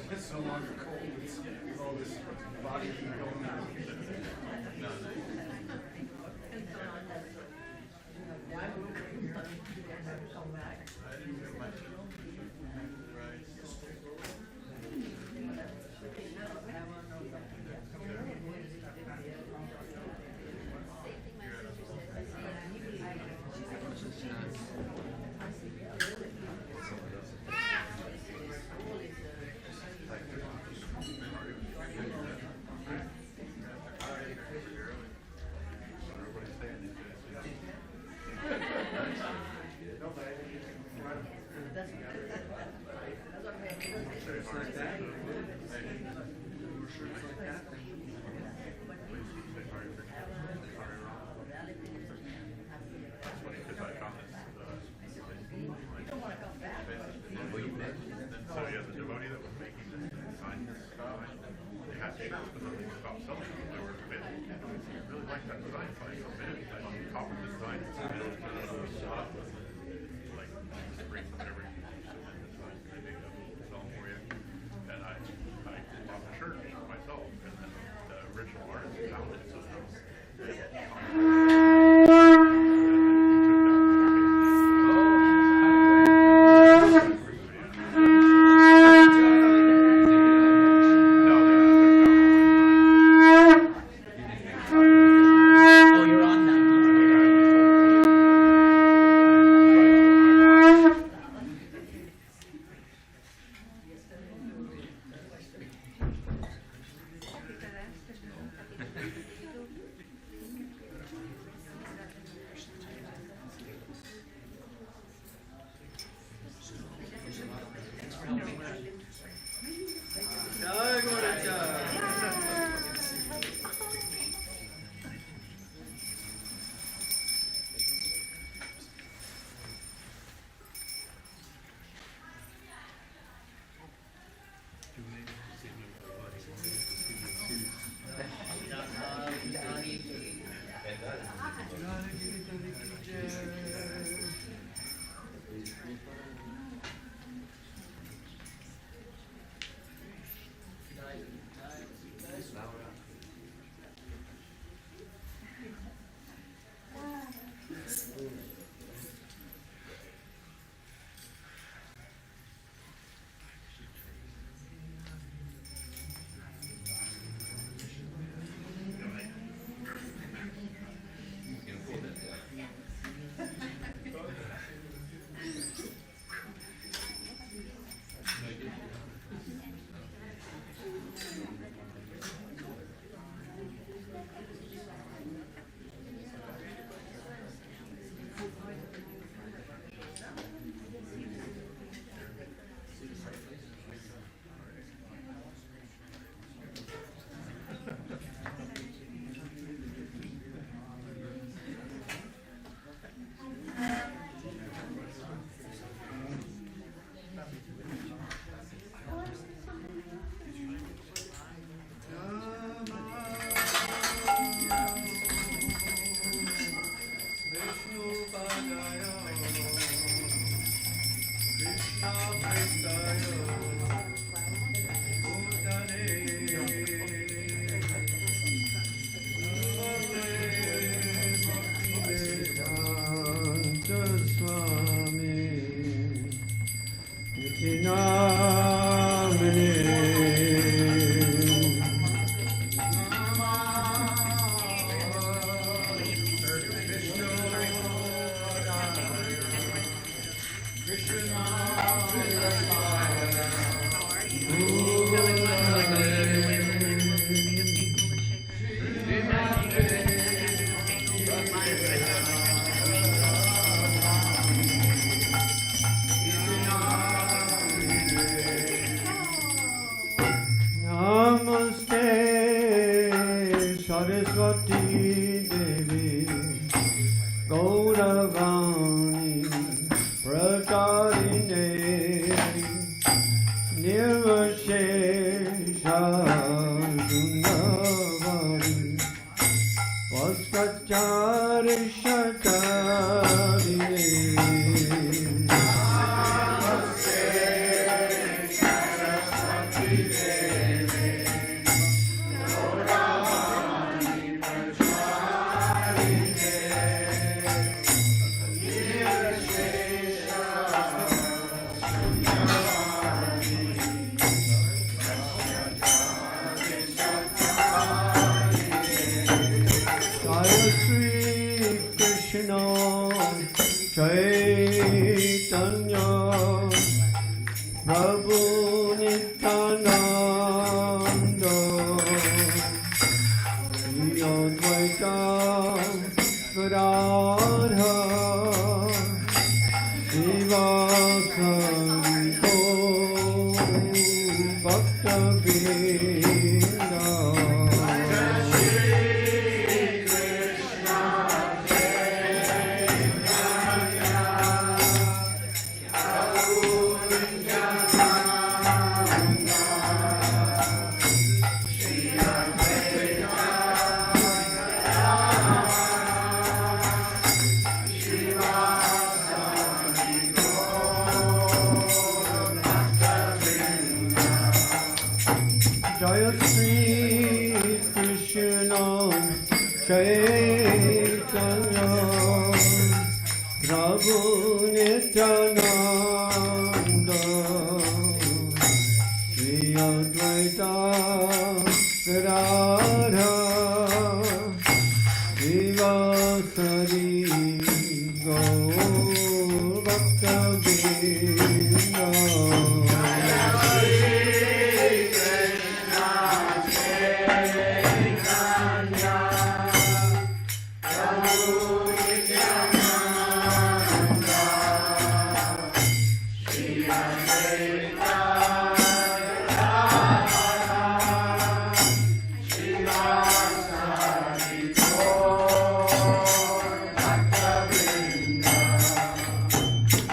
It's no longer cold. It's all this body heat going on. Saraswati Devi Gauravani Pracharine Prabhu Nityananda, Shri Advaita Radha, Srivasari Bhakta Binda. Jaya Shri Krishna Chaitanya Prabhu Nityananda Shri Advaita Radha Srivasari Gaur Bhakta Binda.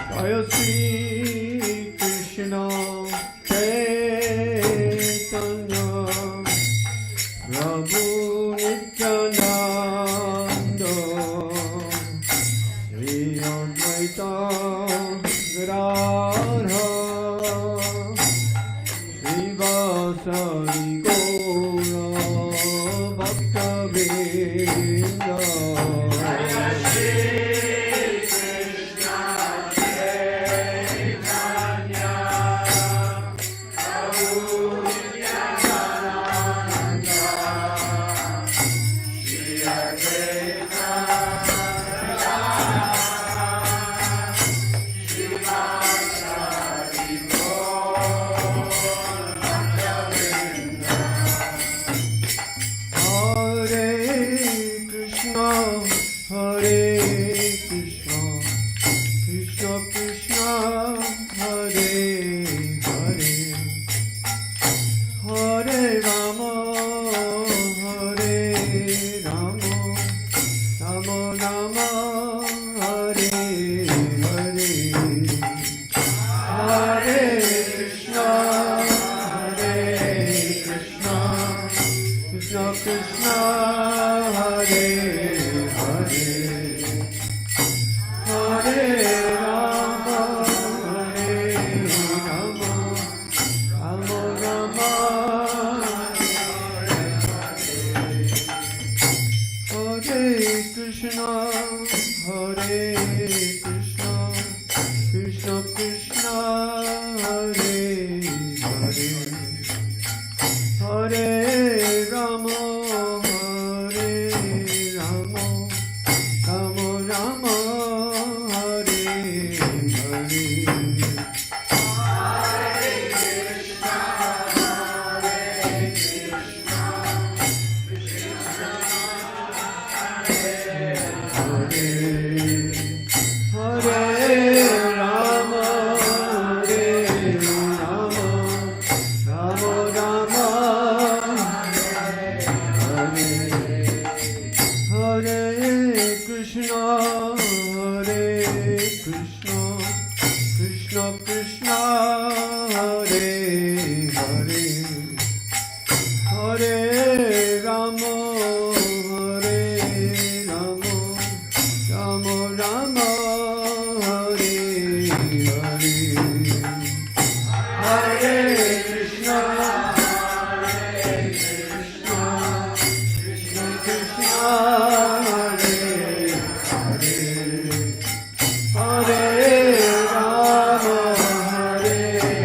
Jaya Shri Krishna Chaitanya Prabhu Nityananda Shri Advaita Radha Srivasari Gaura Bhakta Binda. Hare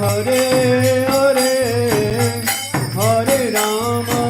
Hare Hare, Hare Rama,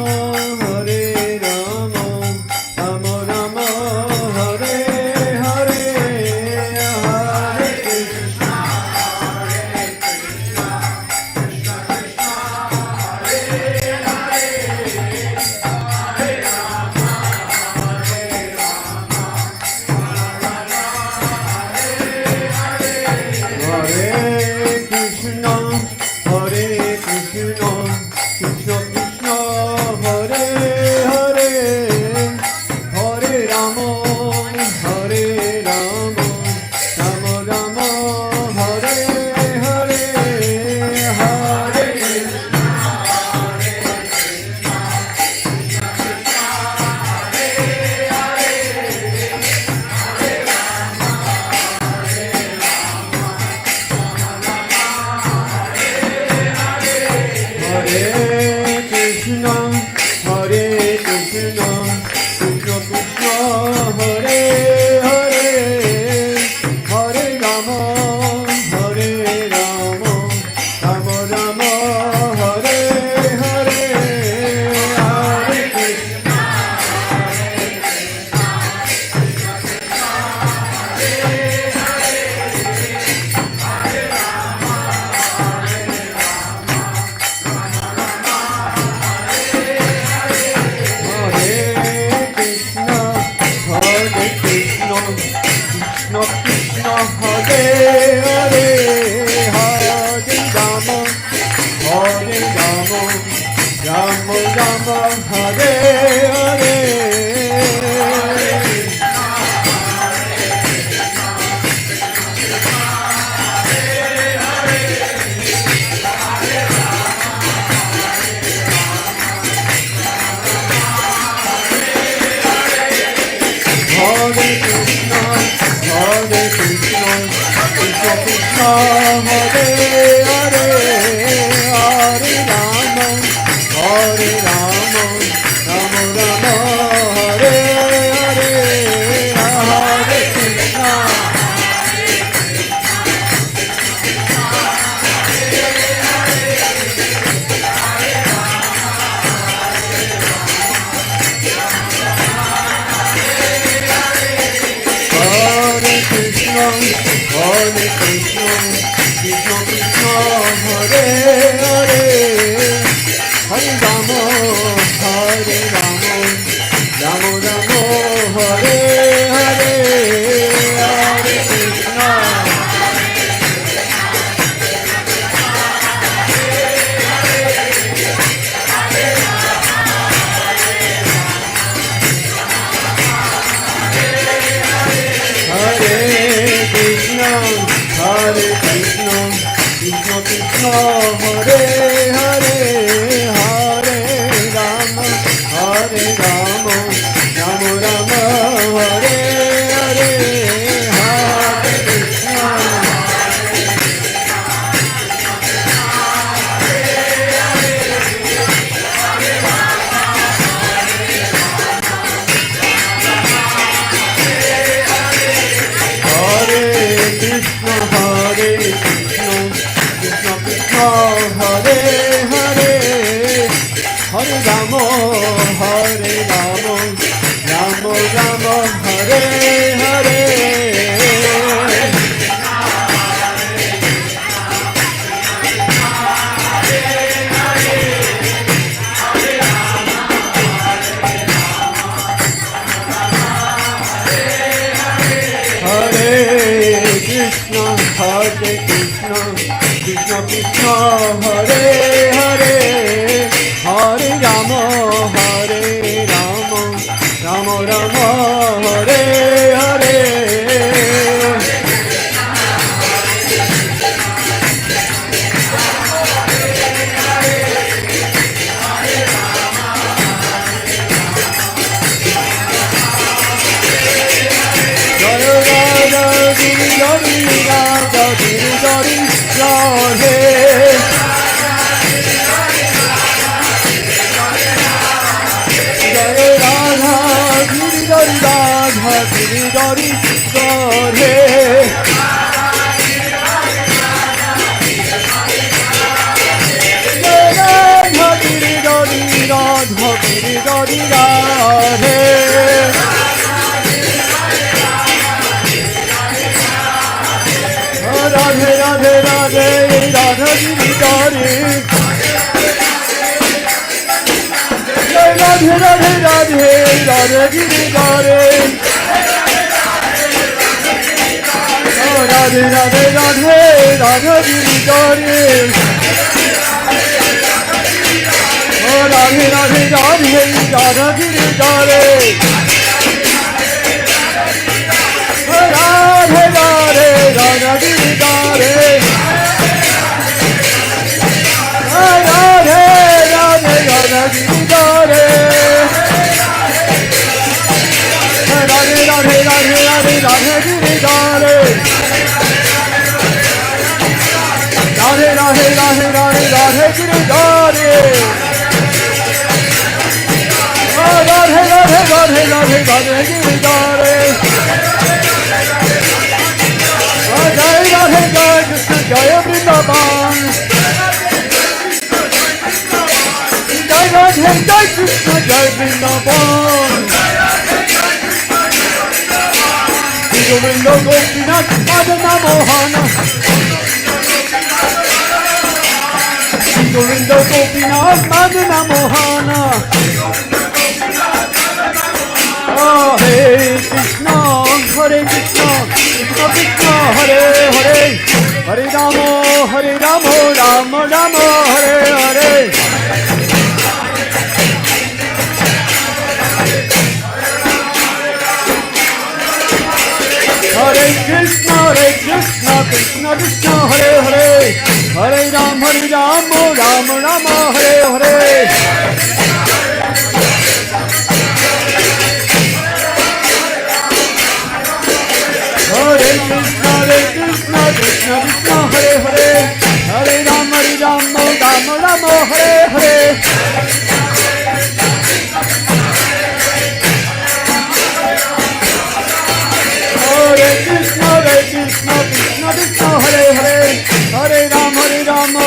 Radhe Radhe Radhe Giridhare. Jai Radhe Jai Krishna Jai Vrindavan. Jai Radhe Jai Krishna Jai Vrindavan. Govinda Gopinath Madana Mohana. Govinda Gopinath Madana Mohana. Hare Krishna, Hare Krishna, Krishna Krishna, Hare Hare, Hare Rama, Rama Rama, Hare Hare. Hare Krishna, Krishna Krishna, Hare Hare, Hare Rama, Rama Rama, Hare Hare. Hare Krishna, Krishna Krishna, Hare Hare, Hare Rama, Rama Rama, Hare Hare. Hare Krishna, Krishna Krishna, Hare Hare, Hare Rama, Rama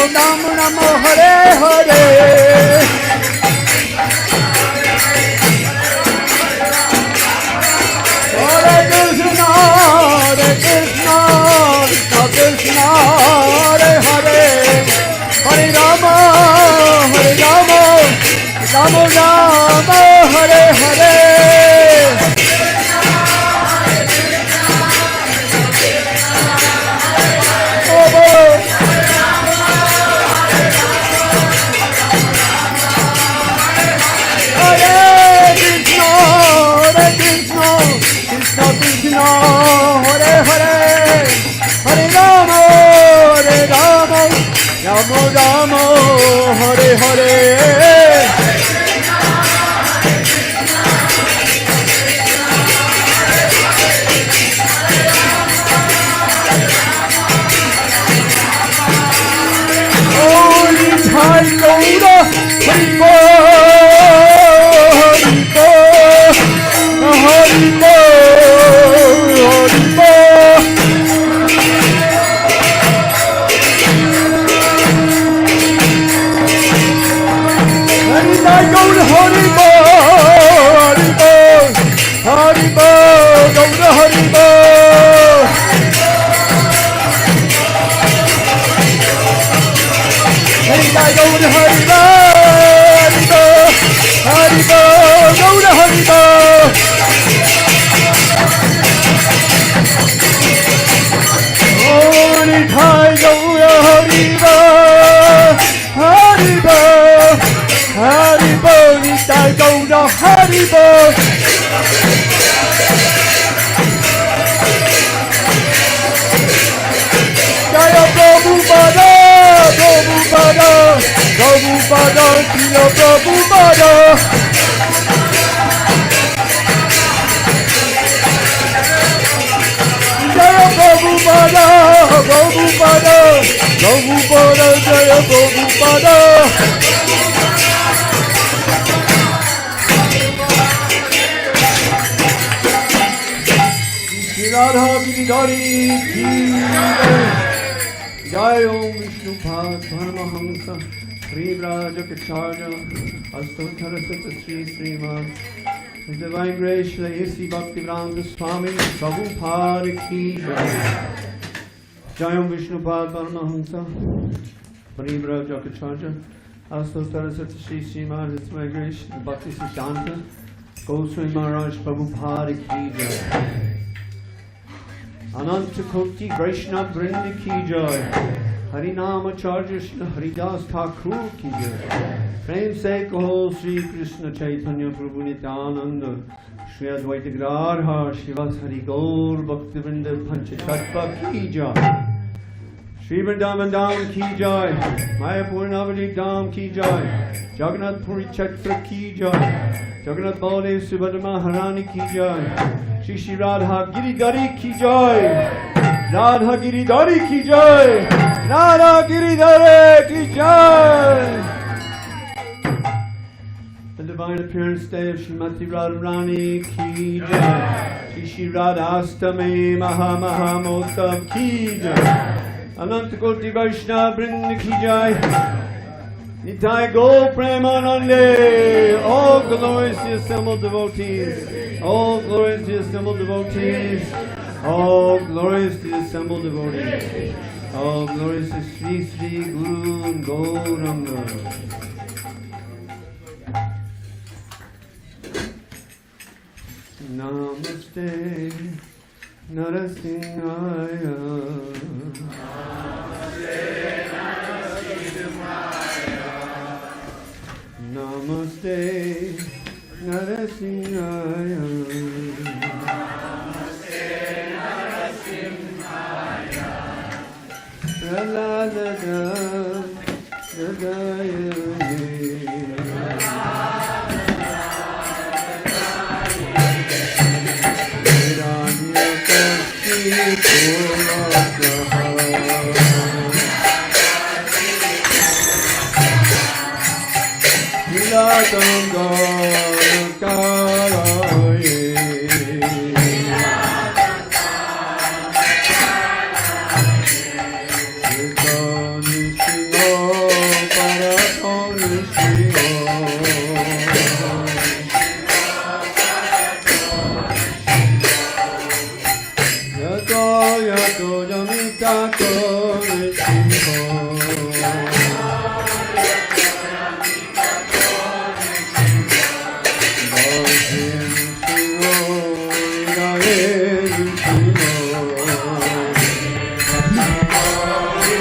Rama, Hare Hare. Hare Krishna, Krishna Krishna, Hare Hare, Hare Rama, Rama Rama, Hare Hare. Krishna, Hare Hare, Hare Rama, Rama Rama, Hare Hare. Oh, Nithai Gaura, Hari Bol, Hari Bol. Radha Giridhari ki Jai Om Vishnu Bhat Paramahamsa Sri Rajakacharya Astottara Sutta Sri Sriman His Divine Grace Shri A.C. Bhaktivedanta Swami Prabhupada ki Jai Om Vishnu Bhat Paramahamsa Sri Rajakacharya Astottara Sutta Sri Sriman His Divine Grace Bhakti Siddhanta Goswami Maharaj Prabhupada ki Jai Ananta Koti Vaishnava Vrinda ki jai, Harinama Acharya Shri Haridas Thakur ki jai, Prem se kaho Sri Krishna Chaitanya Prabhu Nityananda, Shri Advaita Gadadhar Shivas Hari Gaur Bhakti Vrinda Pancha Tattva ki jai, Shri Vrindavan Dham ki jai, Mayapur Navadip Dham ki jai, Jagannath Puri Chatra ki jai, Jagannath Baladev Subhadra Maharani ki jai, Shri Radha Giridhari ki jai, Radha Giridhari ki jai, Radha Giridhari ki jai. The divine appearance day of Srimati Radharani ki jai. Shri Radhastami Maha Maha Motav ki jai. Ananta Koti Vaishnava Vrinda ki jai. Nitai Go Premanande. All glories to the assembled devotees. All glories to the assembled devotees. All glories to the assembled devotees. All glories to Sri Sri Guru and Gauranga. Namaste Narasimhaya. Namaste Narasimhaya.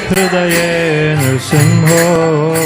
Hridaye Nrsimho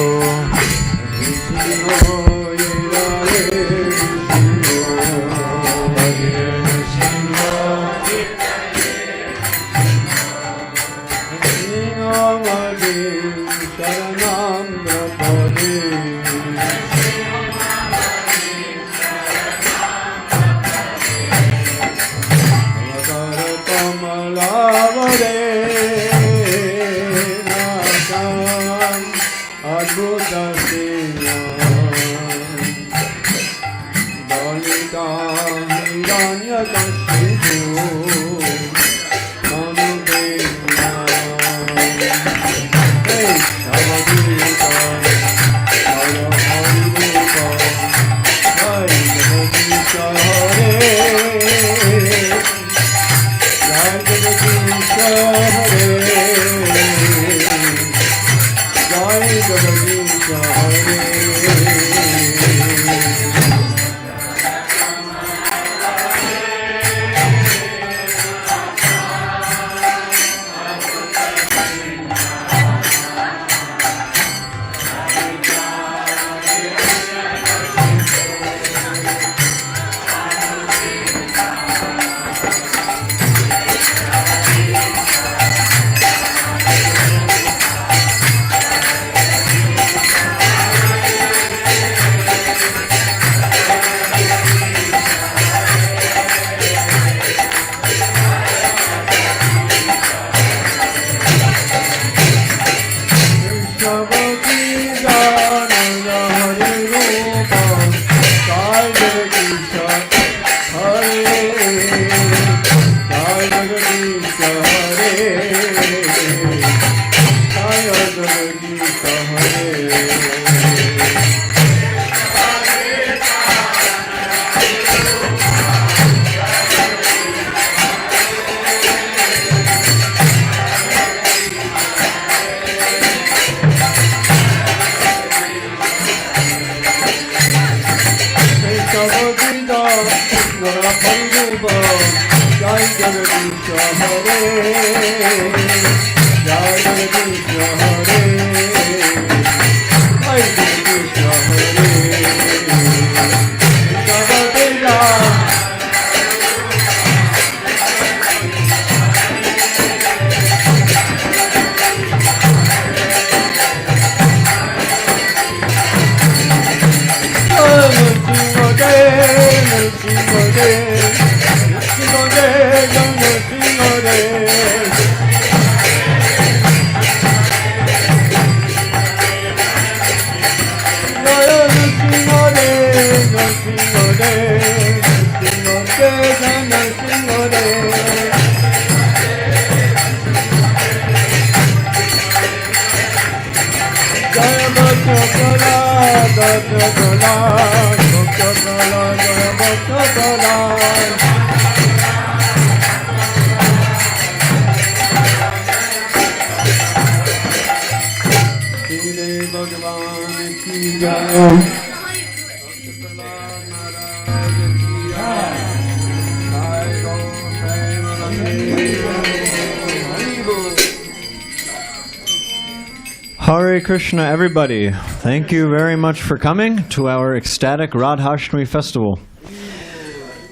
Hare Krishna, everybody. Thank you very much for coming to our ecstatic Radhastami Festival.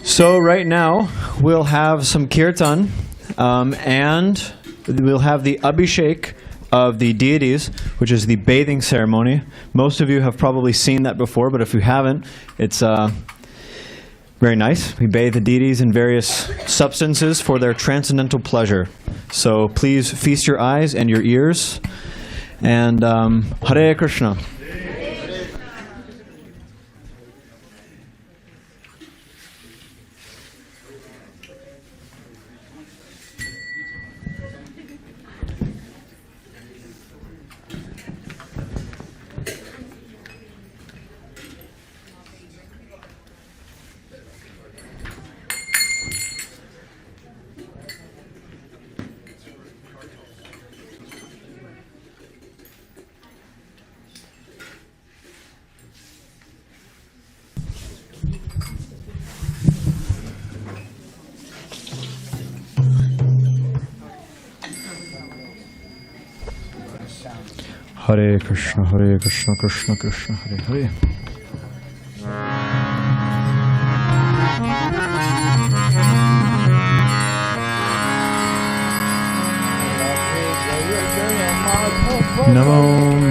So right now, we'll have some Kirtan, and we'll have the Avishek of the deities, which is the bathing ceremony. Most of you have probably seen that before, but if you haven't, it's very nice. We bathe the deities in various substances for their transcendental pleasure. So please feast your eyes and your ears. And Hare Krishna. Hare Krishna, Krishna Krishna, Hare Hare. Namo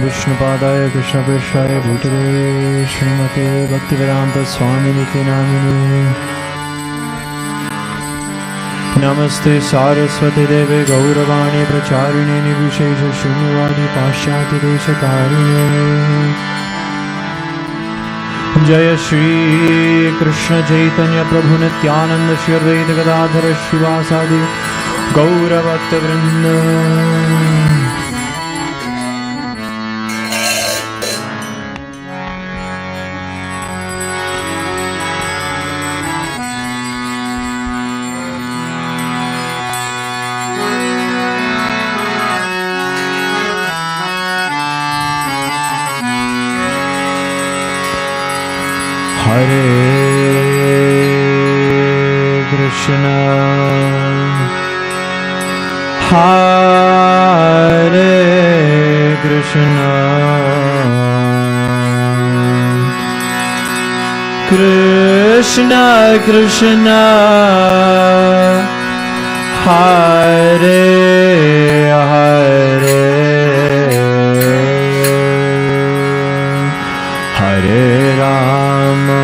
Vishnupadaya Krishna Prishaya Bhutale Srimati Bhaktivedanta Swaminiti Namini Namaste Saraswati Deve Gauravani Pracharini Nivishesha Shunyavadi Pashyati Deshakarini Jaya Shri Krishna Chaitanya Prabhu Nityananda Shri Advaita Gadadhara Shivasadi Gaura Bhakta Vrinda. Hare Krishna, Hare Krishna, Krishna Krishna, Hare Hare, Hare Rama,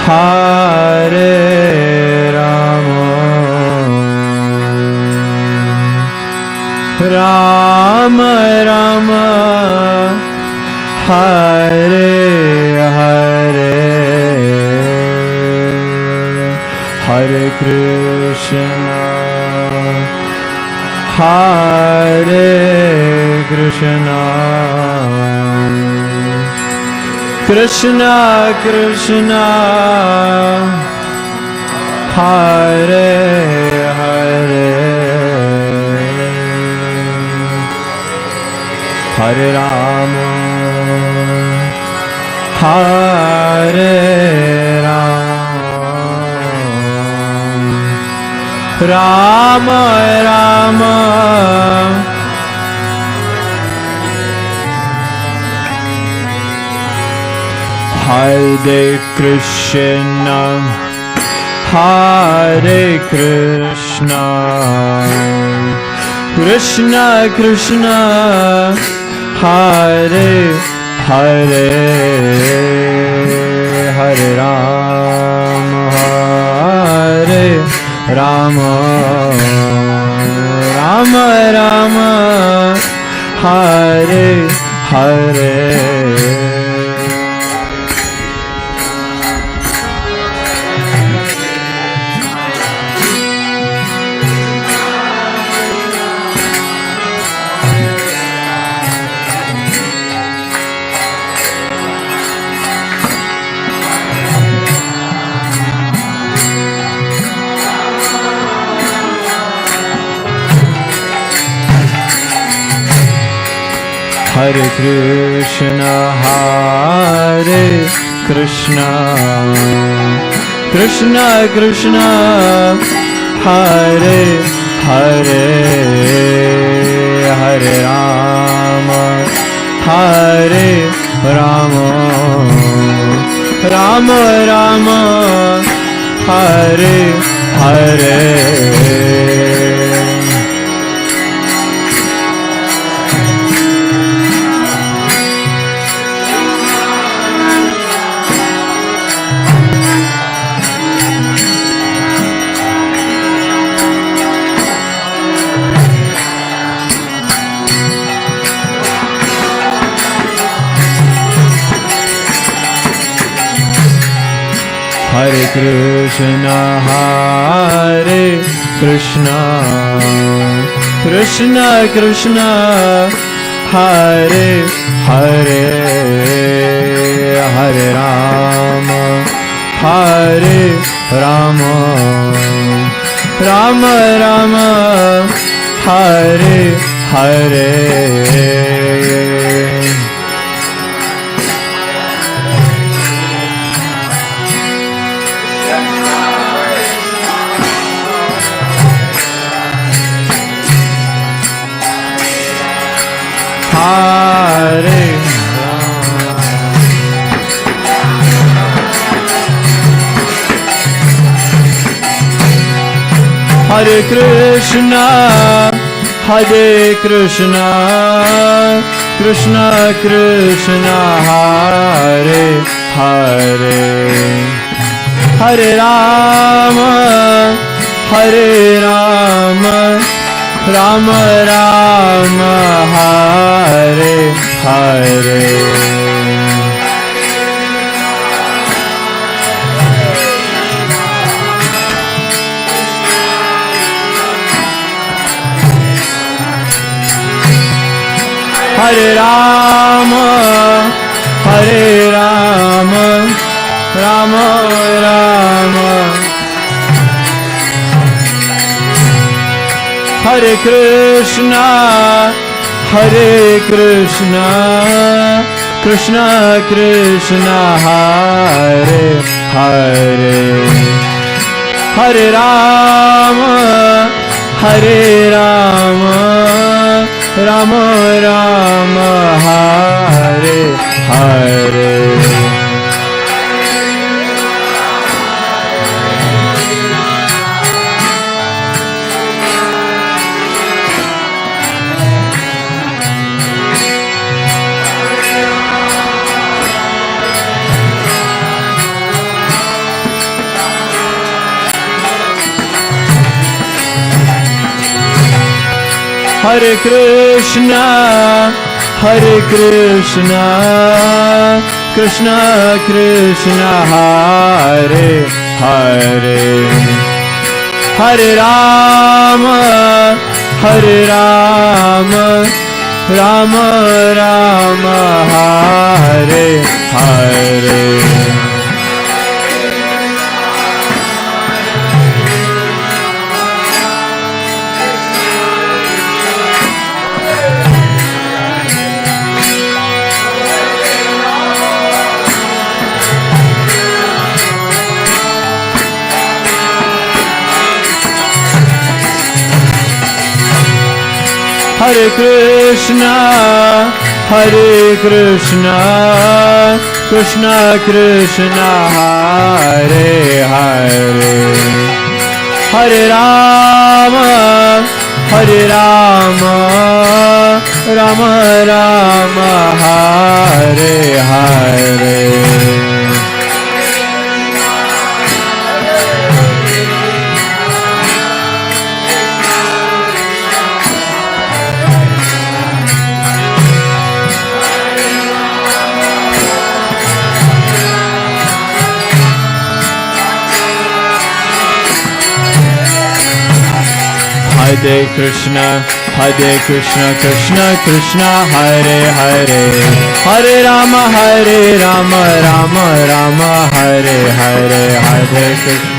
Hare Rama, Rama Rama, Hare Hare, Hare Krishna, Hare Krishna, Krishna Krishna, Hare Hare, Hare Rama, Hare Rama, Rama Rama, Hare Krishna, Hare Krishna, Krishna Krishna, Hare Hare, Hare Rama, Hare Rama, Rama Rama, Hare Hare, Hare Krishna, Krishna Krishna, Hare Hare, Hare Rama, Hare Rama, Rama Rama, Hare Hare. Hare Krishna, Krishna Krishna, Hare Hare, Hare Rama, Hare Rama, Rama Rama, Hare Hare. Hare Hare Krishna, Krishna Krishna, Hare Hare, Hare Rama, Hare Rama, Rama Rama, Hare Hare. Hare Rama, Hare Rama, Rama Rama, Hare Krishna, Krishna Krishna, Hare Hare, Hare Rama, Hare Rama, Rama Rama, Hare Hare. Hare Krishna, Krishna Krishna, Hare Hare, Hare Rama, Rama Rama, Hare Hare. Hare Krishna, Krishna Krishna, Hare Hare, Hare Rama, Rama Rama, Hare Hare. Hare Krishna, Krishna Krishna, Hare Hare, Hare Rama, Rama Rama, Hare Hare, Hare Krishna.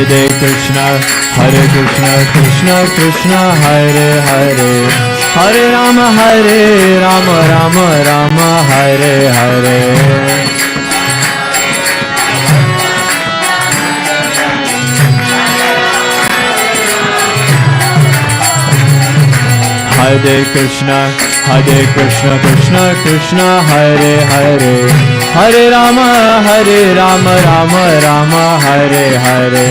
Hare Krishna, Krishna Krishna, Hare Hare, Hare Rama, Rama Rama, Hare Hare. Hare Krishna, Krishna Krishna, Hare Hare, Hare Rama, Rama Rama, Hare Hare.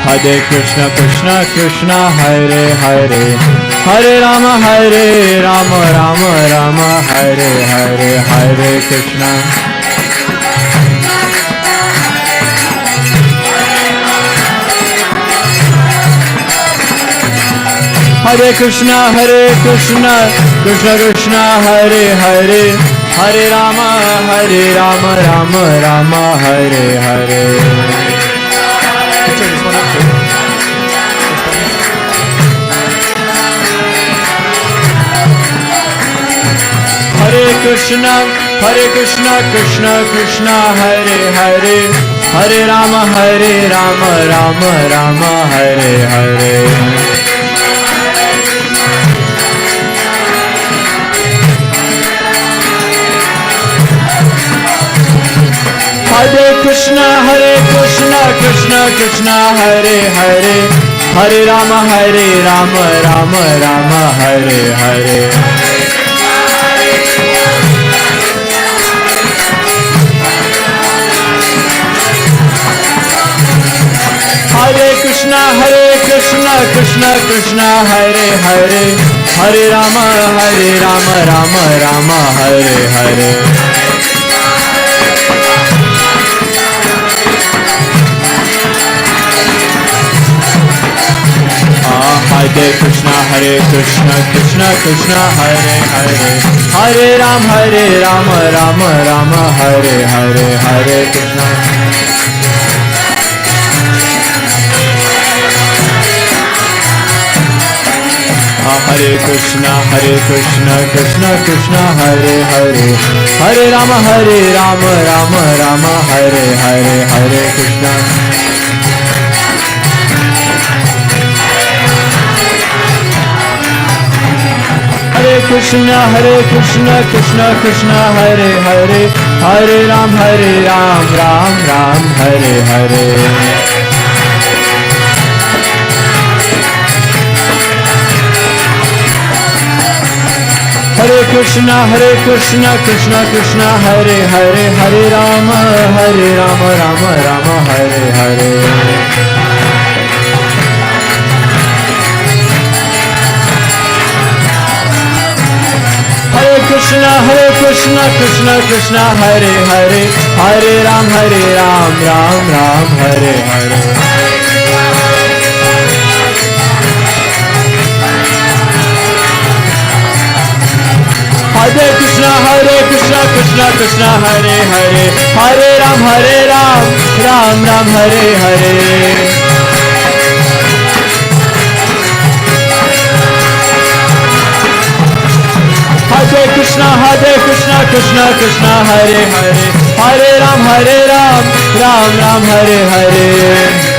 Hare Krishna, Krishna Krishna, Hare Hare, Hare Rama, Rama Rama, Hare Hare, Hare Krishna. Hare Krishna, Krishna Krishna, Hare Hare, Hare Rama, Rama Rama, Hare Hare. Hare Krishna, Krishna Krishna, Hare Hare, Hare Rama, Rama Rama, Hare Hare. Hare Krishna, Krishna Krishna, Hare Hare, Hare Rama, Rama Rama, Hare Hare. Hare Krishna, Krishna Krishna, Hare Hare, Hare Rama, Rama Rama, Hare Hare. Hare Krishna, Krishna Krishna, Hare Hare, Hare Rama, Rama Rama, Hare Hare, Hare Krishna. Hare Krishna, Krishna Krishna, Hare Hare, Hare Rama, Rama Rama, Hare Hare, Hare Krishna. Hare Krishna, Krishna Krishna, Hare Hare, Hare Ram, Ram Ram, Hare Hare. Hare Krishna, Krishna Krishna, Hare Hare, Hare Rama, Rama Rama, Hare Hare. Hare Krishna, Krishna Hare Hare, Hare Ram, Ram Ram, Hare Hare. Hare Krishna, Krishna Hare Hare, Hare Ram, Ram Ram, Hare Hare. Hare Krishna, Krishna Hare Hare, Hare Ram, Ram Ram, Hare Hare.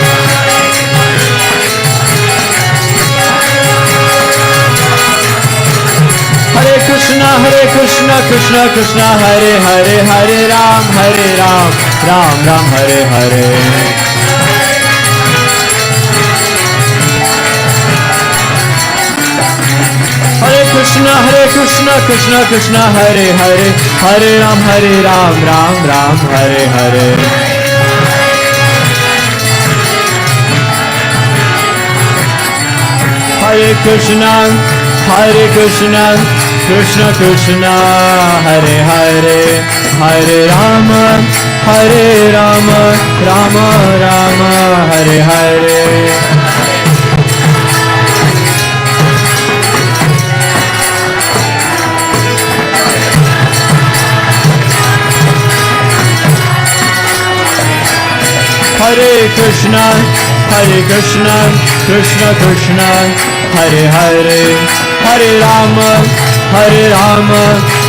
Hare Krishna, Krishna Hare Hare, Hare Ram, Ram Ram, Hare Hare. Hare Krishna, Krishna Hare Hare, Hare Ram, Ram Ram, Hare Hare. Hare Krishna, Krishna Krishna, Hare Hare, Hare Rama, Rama Rama, Hare Hare. Hare Krishna, Hare Krishna, Krishna Krishna, Hare Hare, Hare Rama,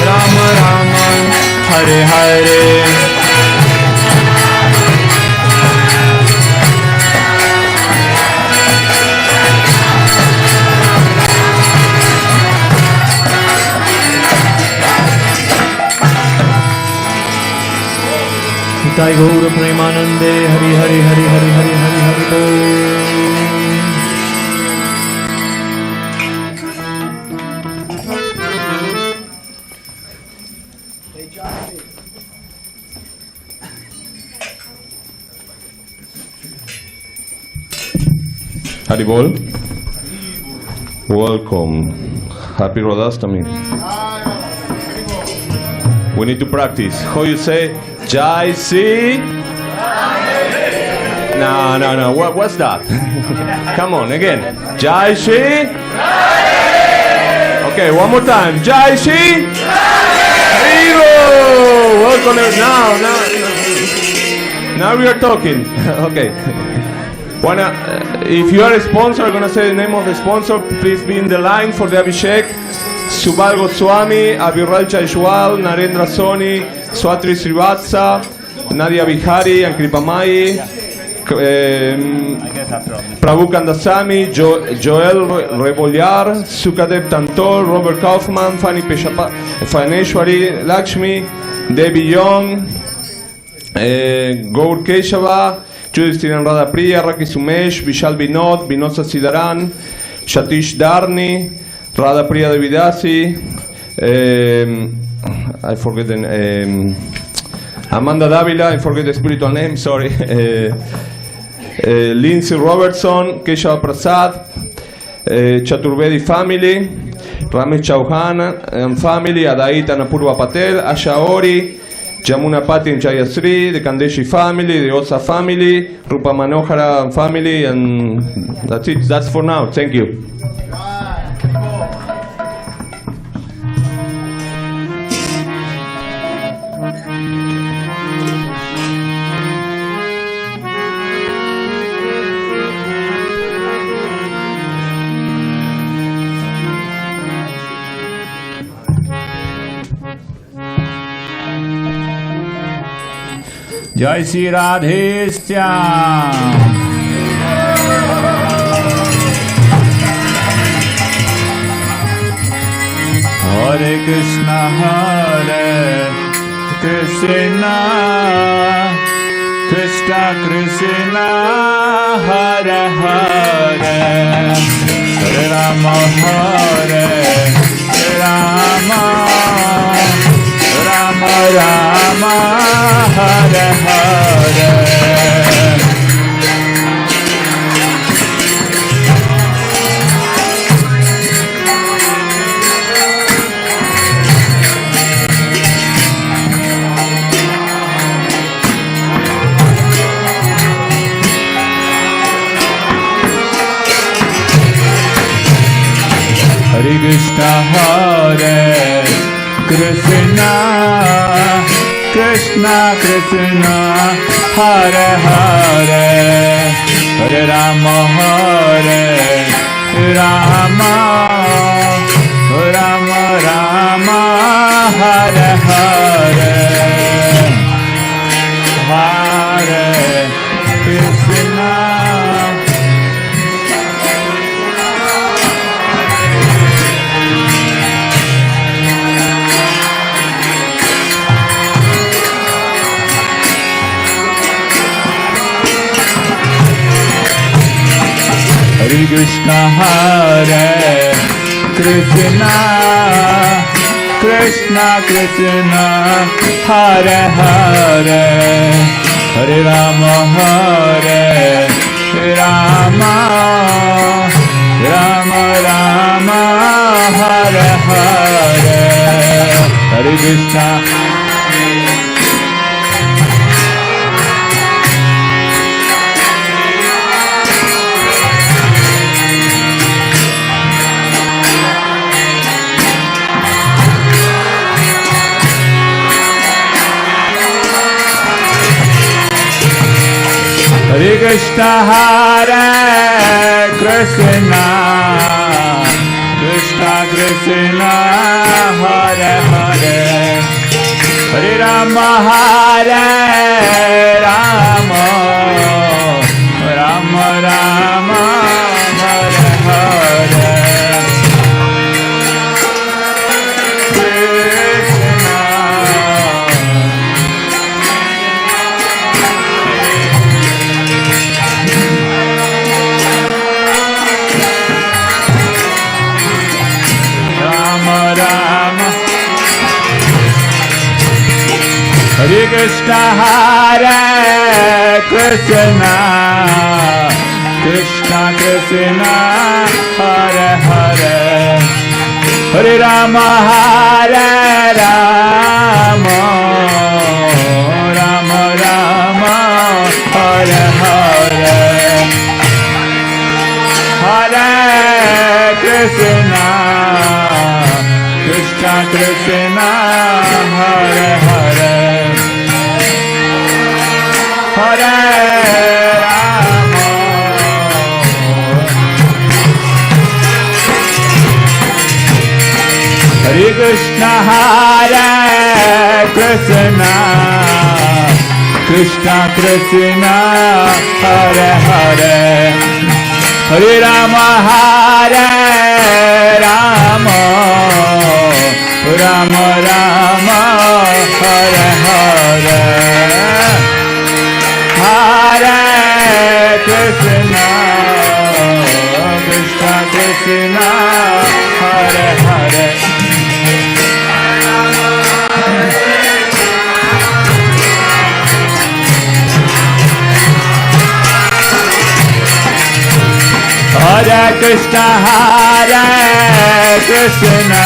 Rama Rama, Hare Hare. Nitai Gaura Premanande, Hari Hari Hari Hari Hari Hari Hari Bol. Haribol, welcome. Happy Radhastami. We need to practice. How you say? Jai Si? No. What's that? Come on, again. Jai Si? Okay, one more time. Jai Si? Welcome. Now we are talking. Okay. If you are a sponsor, I'm going to say the name of the sponsor. Please be in the line for the Avishek. Subal Goswami, Aviral Jaishwal, Narendra Soni, Swatri Srivatsa, Nadia Bihari, and Kripamai, Prabhu Kandasamy, Joel Rebollar, Sukadev Tantor, Robert Kaufman, Fanny Faneshwari, Lakshmi, Debbie Young, Gaur Keshava, Judith Radha Priya, Raki Sumesh, Vishal Vinod, Vinod Sasidaran, Shatish Darni, Radha Priya Devidasi, I forget the name, Amanda Davila, I forget the spiritual name, sorry, Lindsay Robertson, Keshav Prasad, Chaturvedi family, Ramesh Chauhan and family, Adait and Apurva Patel, Asha Ori, Jamuna Pati and Jayasri, the Kandeshi family, the Osa family, Rupa Manohara family, and that's it. That's for now. Thank you. Jai Sri Radheshyam. Hare Krishna, Hare Krishna, Krishna Krishna, Hare Hare, Hare Rama, Hare Rama, Rama Rama, Hare Hare. Hare Krishna, Hare Krishna, Krishna Krishna, Hare Hare, Hare Rama, Hare Rama, Rama Rama, Hare Hare, Hare Krishna. Hare Krishna, Hare Krishna, Krishna Krishna, Hare Hare, Hare Rama, Hare Rama, Rama Rama, Hare Hare, Hare Krishna. Hare Krishna Hare Krishna Krishna Krishna Hare Hare Hare Rama Hare Rama Rama Rama Hare Hare Hare Krishna Hare Krishna Krishna Krishna Hare Hare Hare Rama Hare Rama Rama Rama Hare Hare Hare Krishna Krishna Krishna Hare Hare Hare Rama Hare Krishna Hare Krishna Krishna Krishna Hare Hare Hare Rama Hare Rama Rama Rama Hare Hare Hare Krishna Krishna Krishna Hare Hare Hare Krishna Hare Krishna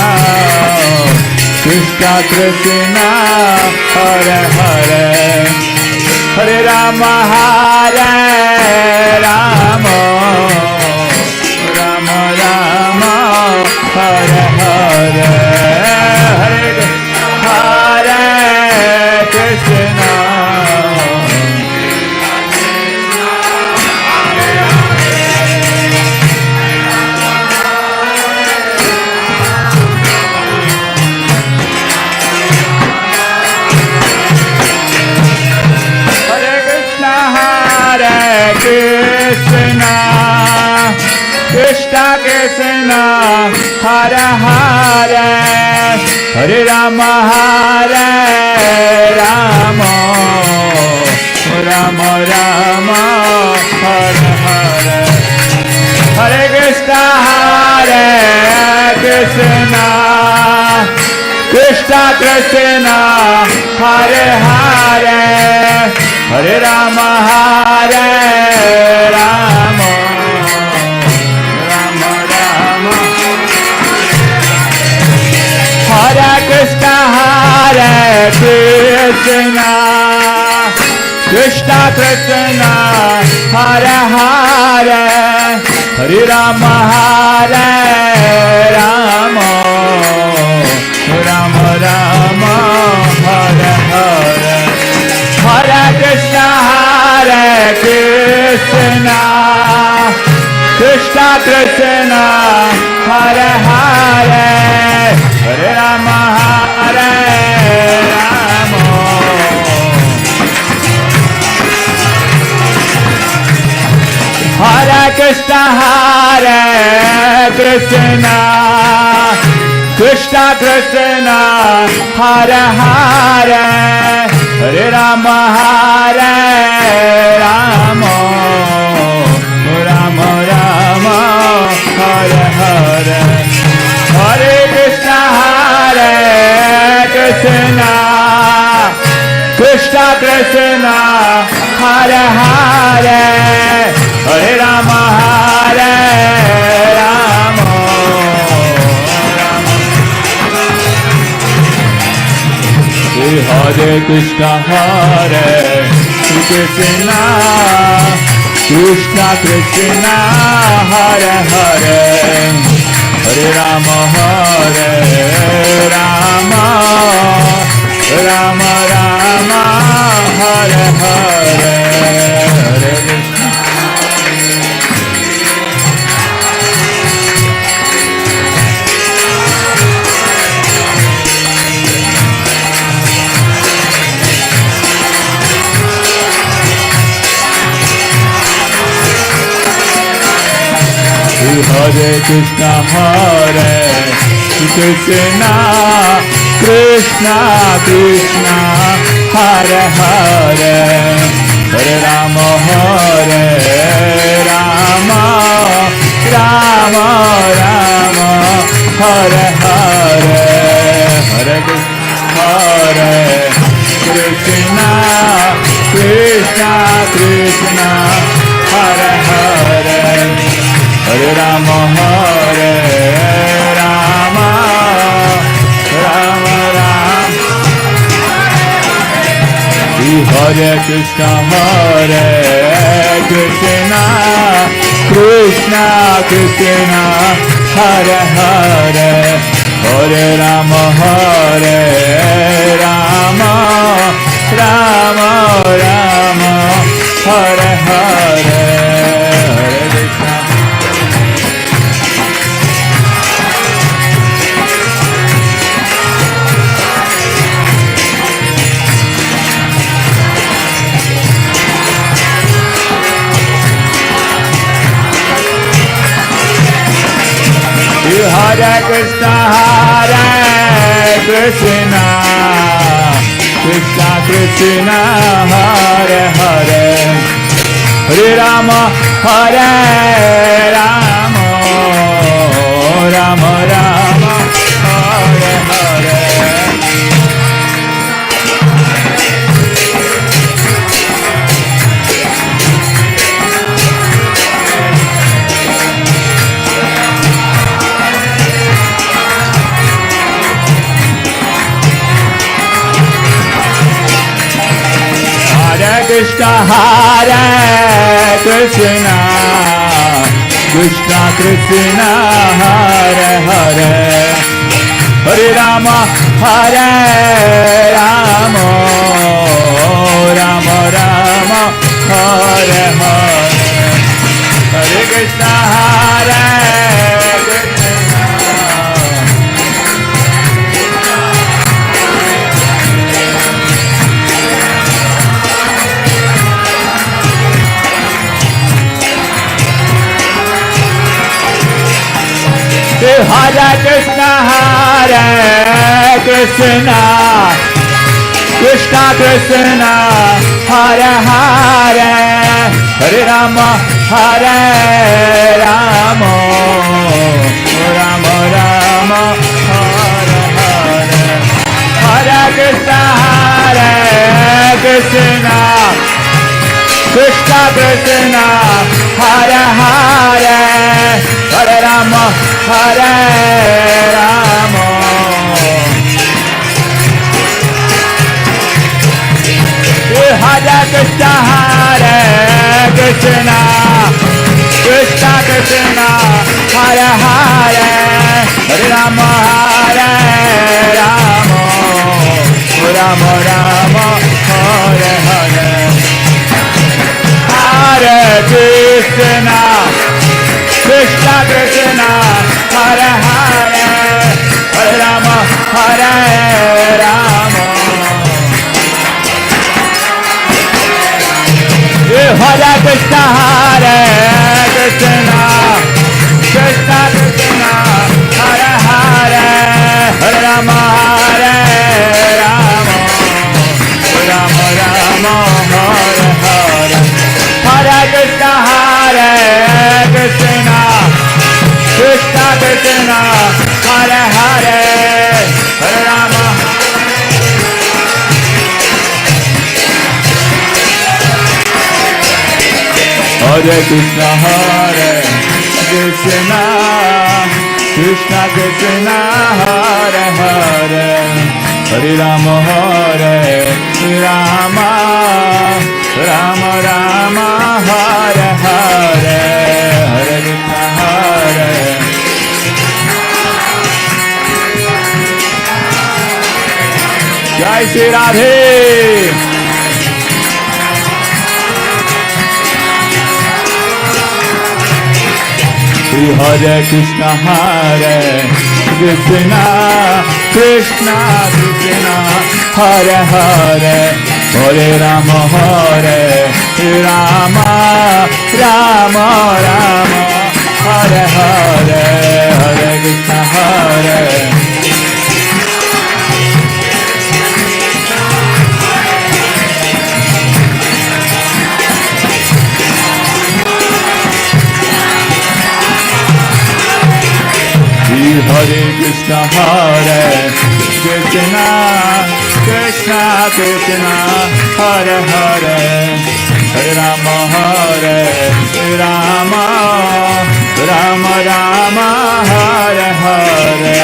Krishna Krishna Hare Hare Hare Rama Hare Rama Rama Rama Hare Hare Hare Krishna Krishna Krishna Krishna Hare Hare Hare Rama Hare Rama Rama Rama Hare Hare Hare Krishna Hare Krishna Krishna Krishna Hare Hare Hare Rama Hare Rama Rama Rama Hare Krishna Hare Krishna Krishna Krishna Hare Hare Hare Rama Hare Rama Rama Rama Hare Hare Hare Krishna Hare Krishna Krishna Krishna Hare Hare Hare Rama Hare Rama Hare Krishna Hare Krishna Krishna Krishna Hare Hare Hare Rama Hare Rama Rama Rama Hare Hare Hare Krishna Hare Krishna Krishna Krishna Hare Hare Hare Rama Hare Rama Hare Krishna Hare Krishna Krishna Krishna Hare Hare Hare Rama Hare Rama Rama Rama Hare Hare Hare Krishna Hare Krishna Krishna Krishna Hare Hare Hare Rama Rama Rama Rama Hare Hare Hare Krishna Krishna Krishna Hare Hare Hare Rama Rama Rama Rama Hare Krishna Krishna Krishna Hare Hare Hare Rama Rama Rama Rama Hare Hare Hare Krishna Hare Krishna Krishna Krishna Hare Hare Hare Rama Rama Rama Rama Hare Hare Krishna Krishna Krishna Hare Hare Hare Rama Rama Rama Rama Hare Hare Hare Krishna Hare Krishna Krishna Krishna Hare Hare Hare Rama Rama Rama Rama Hare Hare Hare Krishna Krishna Krishna Hare Hare Hare Rama Rama Hare Krishna Krishna Krishna Hare Hare Hare Rama Rama Rama Rama Hare Hare Hare Krishna Krishna Krishna Hare Hare Hare Rama Rama Hare Krishna Krishna Krishna Krishna Hare Hare Hare Rama Rama Rama Rama Hare Hare Hare Krishna Krishna Krishna Krishna Hare Hare Hare Rama Hare Krishna Krishna Krishna Krishna Hare Hare Hare Rama Rama Rama Rama Hare Hare Hare Krishna Jai Shri Radhe Hare Krishna Krishna Krishna Hare Hare Hare Rama Rama Rama Hare Hare, Hare Krishna, Hare Hare Krishna, Hare Krishna, Krishna Krishna, Hare Hare, Hare Rama, Hare Rama, Rama Rama, Hare Hare,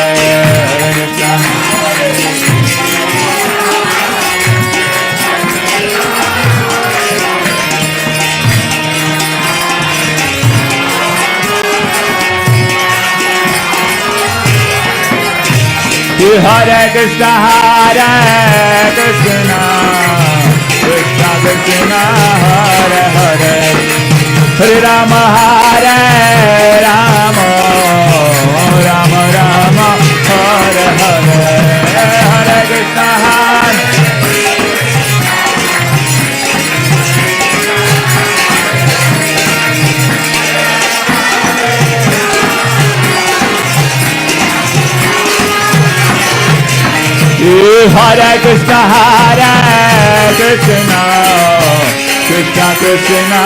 Hare Krishna. Hare Krishna, Hare Krishna, Krishna Krishna, Hare Hare, Hare Rama, Hare Rama, Rama Rama, Hare Hare, Hare Krishna, Hare Hare Krishna, Hare Krishna, Krishna Krishna,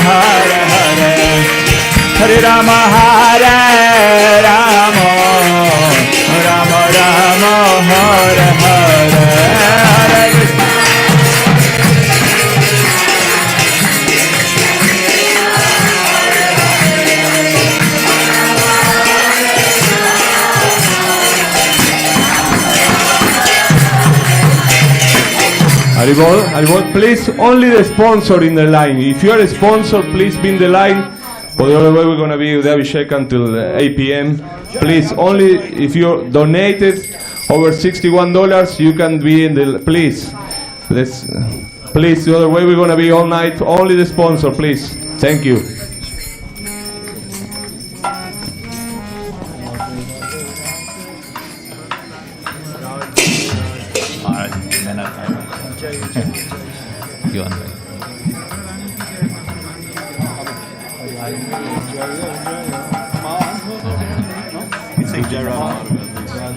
Hare Hare, Hare Rama, Hare Rama, Rama Rama, Hare Hare, Hare Krishna. Haribol, Haribol, please, only the sponsor in the line. If you are a sponsor, please be in the line. For the other way, we're going to be with Avishek until 8 p.m. Please, only if you donated over $61, you can be in the, please. Please, the other way, we're going to be all night. Only the sponsor, please. Thank you.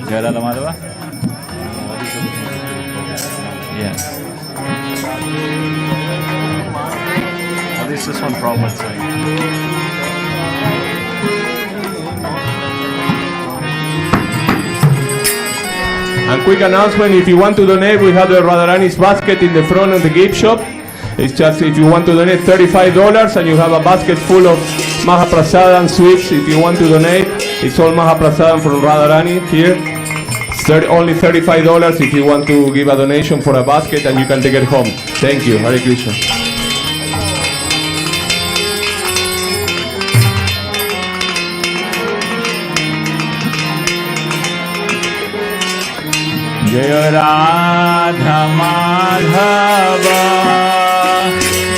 Jai Radha Madhava? Yes. At least this one Prabhupada sang. And quick announcement, if you want to donate, we have the Radharani's basket in the front of the gift shop. It's just if you want to donate $35 and you have a basket full of Maha Prasad and sweets. If you want to donate, it's all Maha Prasad from Radharani here. It's only $35 if you want to give a donation for a basket and you can take it home. Thank you. Hare Krishna. Jaya Radha Madhava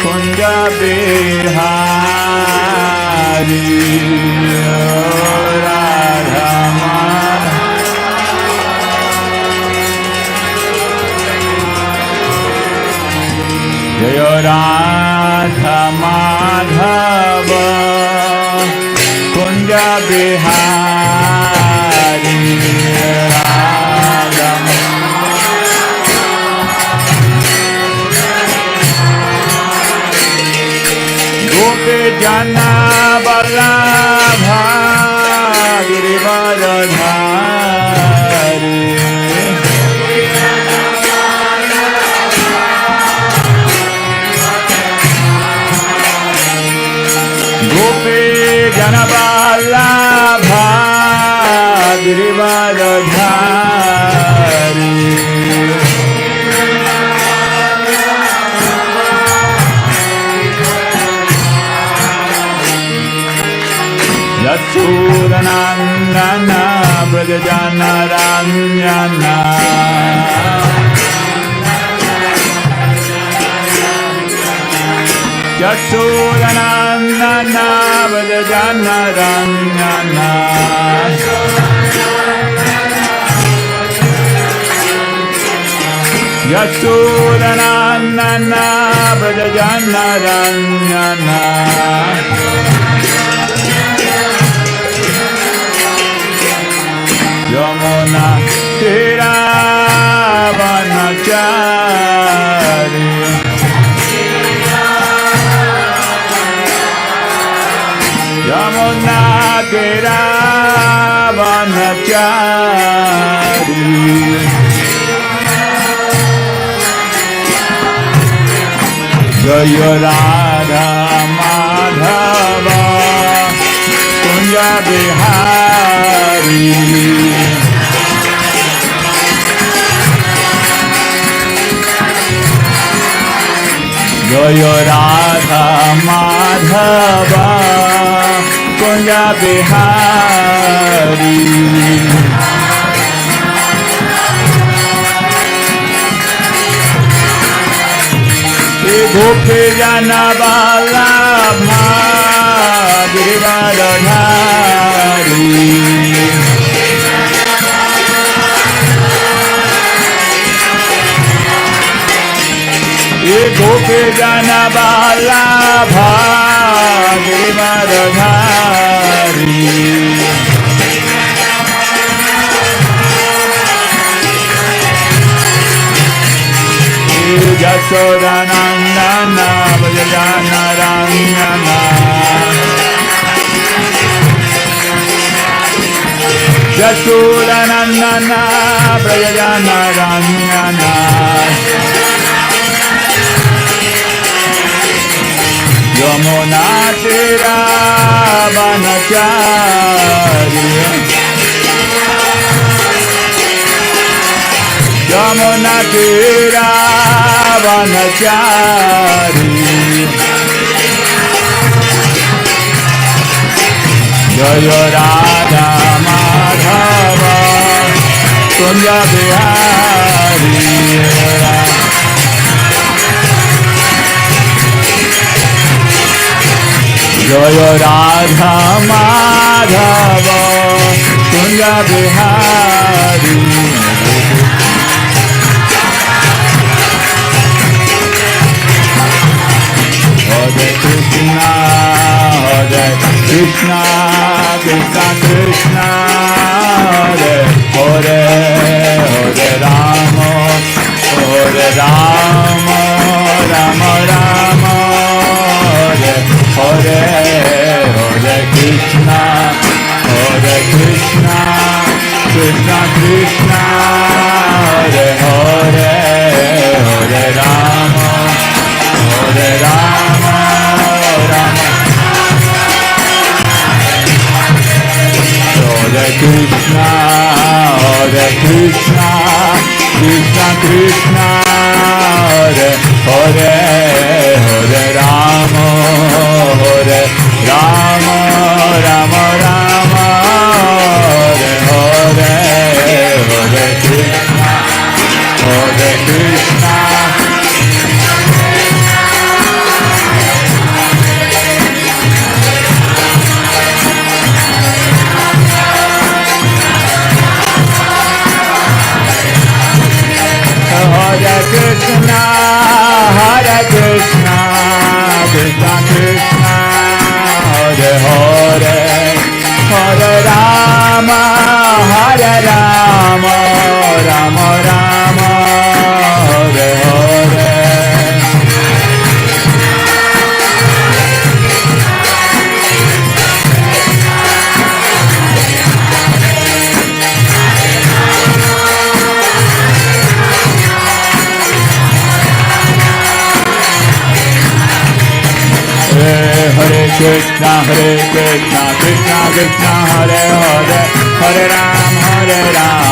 Kunja Bihari Radha Madhava Jaya Radha Madhava Kunja Bihari Radha Gopi Jana Vallabha Girivaradhari Gopi Jana Vallabha Girivaradhari Yasudanandana Brajajana Ramyana Yasudanandana Brajajana Ramyana Yasudanandana Brajajana Ramyana Yamuna Tiravanachari Yamuna Tiravanachari Jaya Radha Madhava Kunja Bihari Jaya Radha Madhava Kunja Bihari Gopi Jana Vallabha Girivardhari Gopi Jana Vallabha Girivardhari Jasodanandana Vajana Rangana Jasodanandana Vajana Rangana Yamuna Tiravanachari Yamuna Tiravanachari Jaya Radha Madhava Kunja Bihari Jaya Radha Madhava Kunja Bihari Hare Krishna, Hare Krishna, Krishna Krishna, Hare Hare, Hare Rama, Hare Rama, Rama Rama, Hare Hare, Hare Krishna, Hare Krishna, Krishna Krishna, Hare Hare, Hare Rama, Hare Rama, Rama Hare Krishna, Krishna Krishna, Hare Hare, Hare Rama, Hare Rama, Rama Rama, Hare Hare, Hare Krishna, Krishna Hare Krishna, Hare Krishna, Krishna Krishna, Hare Hare, Hare Rama, Hare Rama, Rama Rama, Hare Hare. Hare Krishna, Krishna Krishna, Hare Hare, Hare Ram,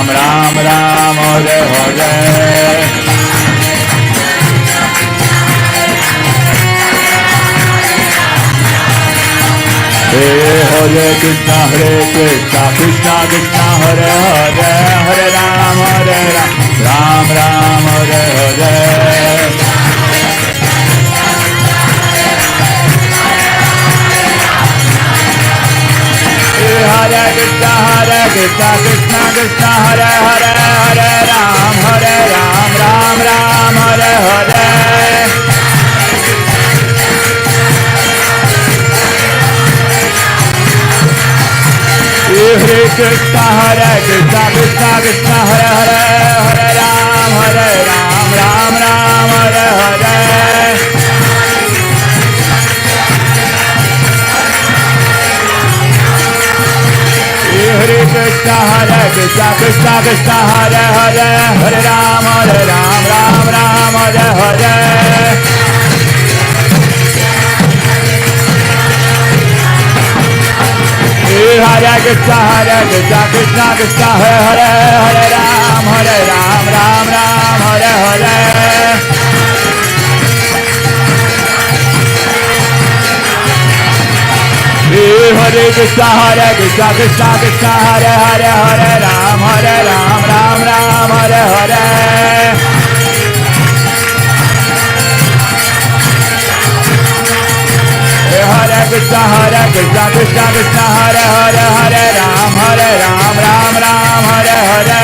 Ram Ram, Hare Hare. Hare Krishna, Krishna Krishna, Hare Hare, Hare Ram, Ram Ram, Hare Hare. Hare Krishna, Krishna Krishna, Hare Hare, Hare Ram, Ram Ram, Hare Hare. Hare Krishna Krishna Krishna Hare Hare Hare Ram Ram Ram Hare Hare Hare Krishna Krishna Krishna Hare Hare Hare Ram Ram Hare Hare Hare Krishna Krishna Krishna Hare Hare Hare Ram Ram Hare Hare Hare Krishna Krishna Krishna Hare Hare Hare Ram Ram Hare Hare Hare Krishna Krishna Krishna Hare Hare Hare Ram Ram Hare Hare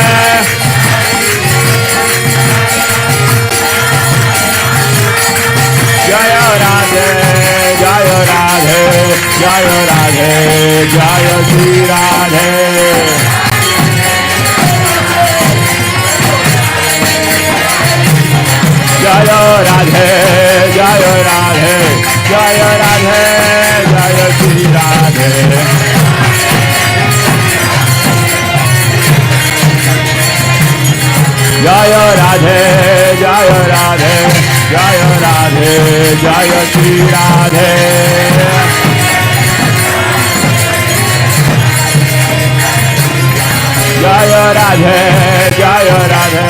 Jaya Radhe Jaya Radhe Jaya Radhe Jaya Shri Radhe Jaya Radhe Jaya Radhe Jaya Radhe Jaya Shri Radhe Jaya Radhe Jaya Radhe Jaya Radhe Jaya Shri Radhe Jaya Radhe Jaya Radhe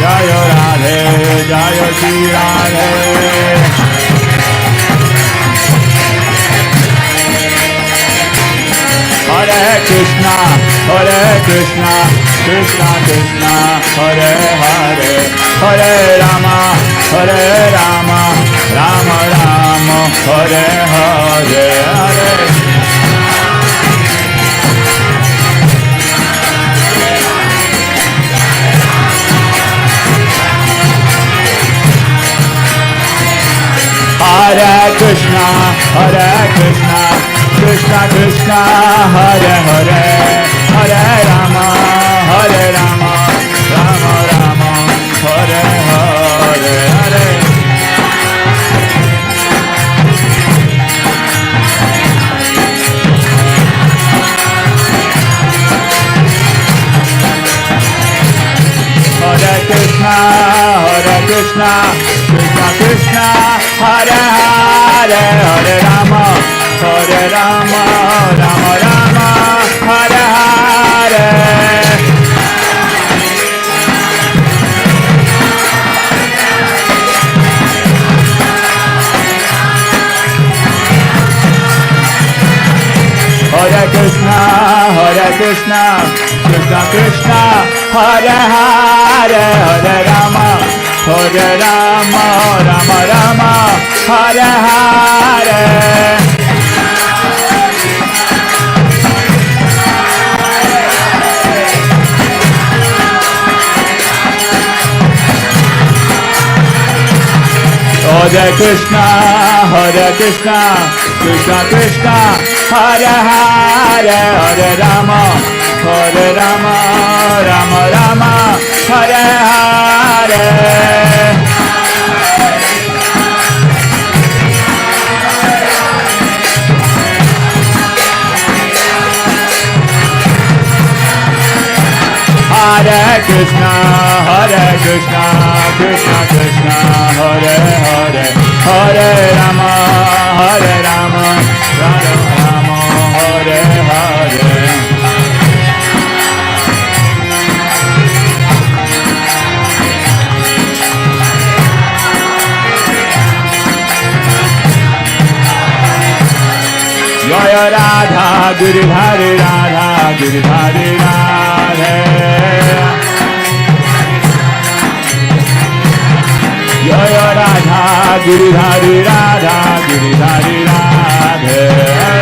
Jaya Radhe Jaya Shri Radhe Hare Krishna Krishna Krishna Hare Hare Hare Rama Rama Rama Hare Hare Hare Hare Krishna Krishna Krishna Hare Hare Hare Rama Rama Rama Hare Hare Hare Hare Krishna Krishna Krishna Hare Hare Hare Rama Rama Rama Hare Hare Hare Krishna Krishna Krishna Hare Hare Hare Rama Rama Rama Hare Hare Hare Krishna Krishna Krishna Hare Hare Hare Rama Rama Rama Hare Hare Hare Krishna Krishna Krishna Hare Hare Hare Rama Rama Rama Hare Hare Jaya Radha Giridhari Radha Giridhari Radhe Jaya Radha Giridhari Radha Giridhari Radhe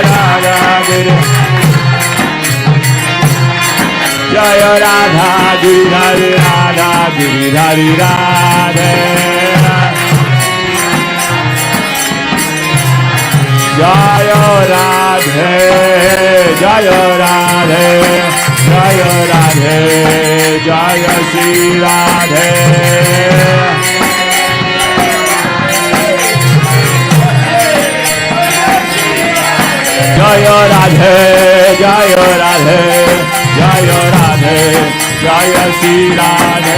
Radha Jaya Radha Giridhari Radha Giridhari Radhe Jaya Radhe Jaya Jaya Radhe, Jaya Radhe, Jaya Shri Radhe. Jaya Radhe, Jaya Radhe, Jaya Radhe, Jaya Shri Radhe.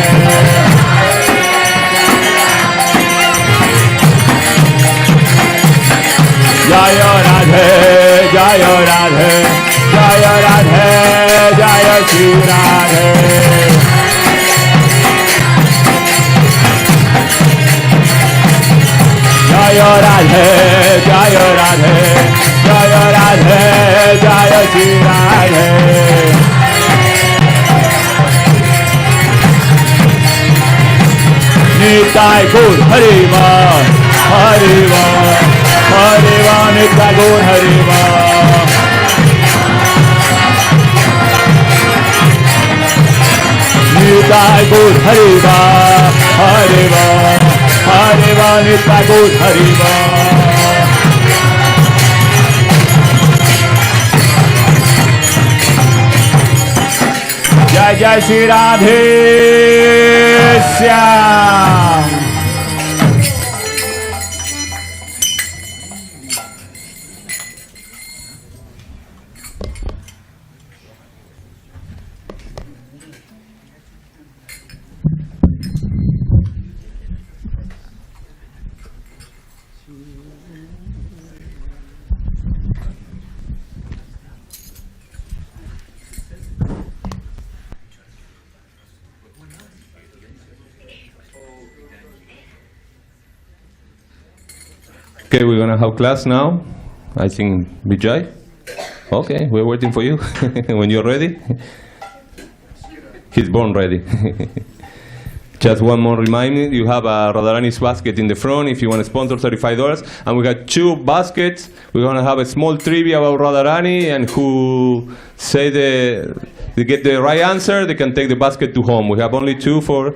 Jaya Radhe, Jaya Radhe, Jaya Radhe, Jaya Shri Radhe. Jaya Radhe, Jaya Radhe, Jaya Radhe, Jaya Shri Radhe. Nitai Gaur Hariva, Hariva, Hariva, Nitai Gaur Hariva. Nitai Gaur Hariva, Hariva, Hariva, Nitai Gaur Hariva. Jai Jai Shri Radhe Shyam. Okay, we're gonna have class now. I think Vijay. Okay, we're waiting for you. When you're ready. He's born ready. Just one more reminder, you have a Radharani's basket in the front if you want to sponsor $35. And we got 2 baskets. We're going to have a small trivia about Radharani, and who say they get the right answer, they can take the basket to home. We have only 2 for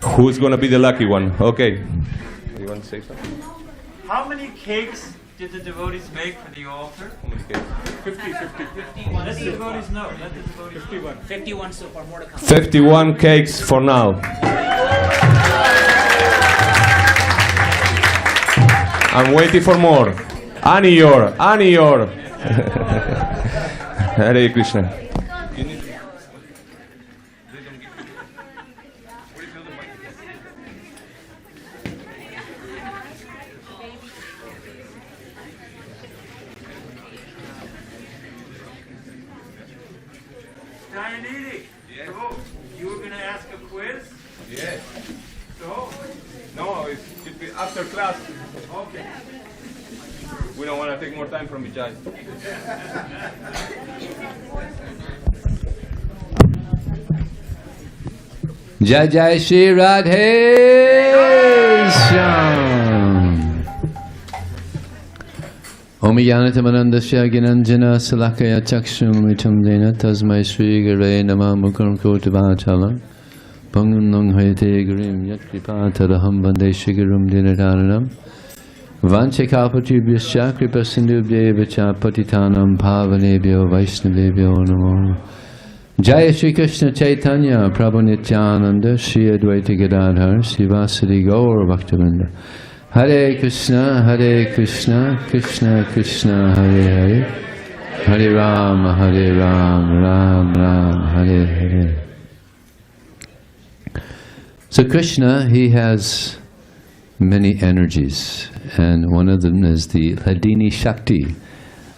who's going to be the lucky one. Okay. You want to say something? How many cakes did the devotees make for the altar? How many cakes? 51. Let the devotees know. Let the devotees 51. 51 so far, more to come. 51 cakes for now. I'm waiting for more. Aniyor, Aniyor. Hare Krishna. Dianetics. Yes. So, you were going to ask a quiz? Yes. So? No, it's after class. Okay. We don't want to take more time from Vijay. Jai Jai Shri Radhe Shyam. Om Yanatamandasya Ginanjana Salakaya Chakshumritam Dena Tasmai Sri Gare Nama Mukam Kotavatala Pangun Nong Hayate Grim Yat Kripataraham Vande Shigarum Dinadanam Vanchakapatubhyasya Kripa Sindhubhye Vacha Patitanam Pavanebhyo Vaishnavebhyo Namo. Jaya Shri Krishna Chaitanya Prabhu Nityananda Shri Advaita Gadadhar Srivasadi Gaur Bhaktivinoda. Hare Krishna, Krishna Krishna, Hare Hare, Hare Rama, Ram Ram, Hare Hare. So Krishna, he has many energies, and one of them is the Hladini Shakti,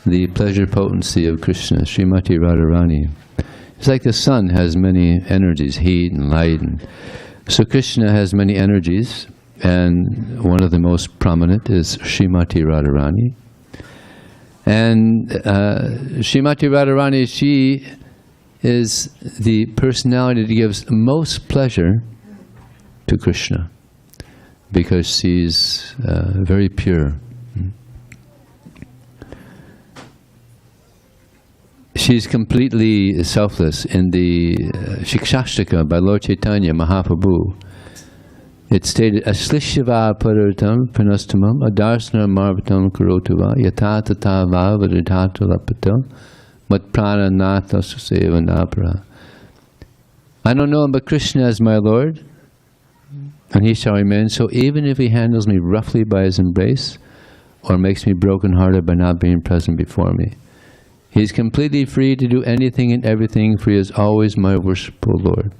the pleasure potency of Krishna, Srimati Radharani. It's like the sun has many energies, heat and light. So Krishna has many energies, and one of the most prominent is Srimati Radharani. And Srimati Radharani, she is the personality that gives most pleasure to Krishna, because she's very pure. She's completely selfless. In the Shikshashtaka by Lord Chaitanya Mahaprabhu, it's stated, Aslishava paratam pranastamam adarsanam marvatam karotuva yata tata va vadadhata lapata mat prana nata suseva napara. I don't know him but Krishna as my Lord, and he shall remain. So even if he handles me roughly by his embrace, or makes me broken-hearted by not being present before me, he's completely free to do anything and everything, for he is always my worshipful Lord.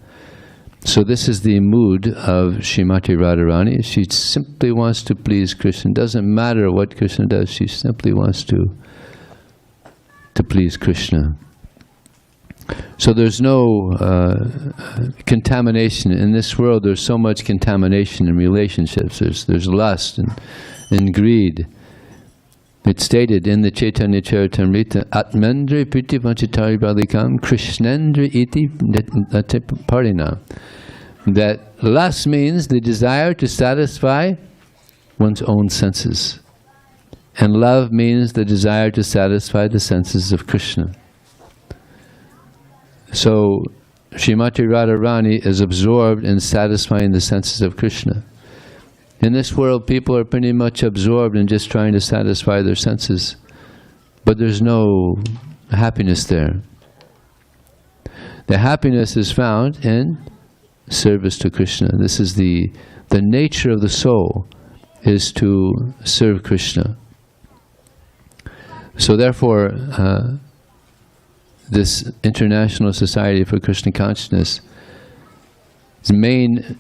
So this is the mood of Srimati Radharani. She simply wants to please Krishna. Doesn't matter what Krishna does, she simply wants to please Krishna. So there's no contamination. In this world there's so much contamination in relationships. There's lust and greed. It's stated in the Chaitanya Charitamrita, Atmendra Priti Vanchitari Balikam Krishnendra Iti Parina. That lust means the desire to satisfy one's own senses. And love means the desire to satisfy the senses of Krishna. So Srimati Radharani is absorbed in satisfying the senses of Krishna. In this world, people are pretty much absorbed in just trying to satisfy their senses, but there's no happiness there. The happiness is found in service to Krishna. This is the nature of the soul, is to serve Krishna. So therefore, this International Society for Krishna Consciousness, its main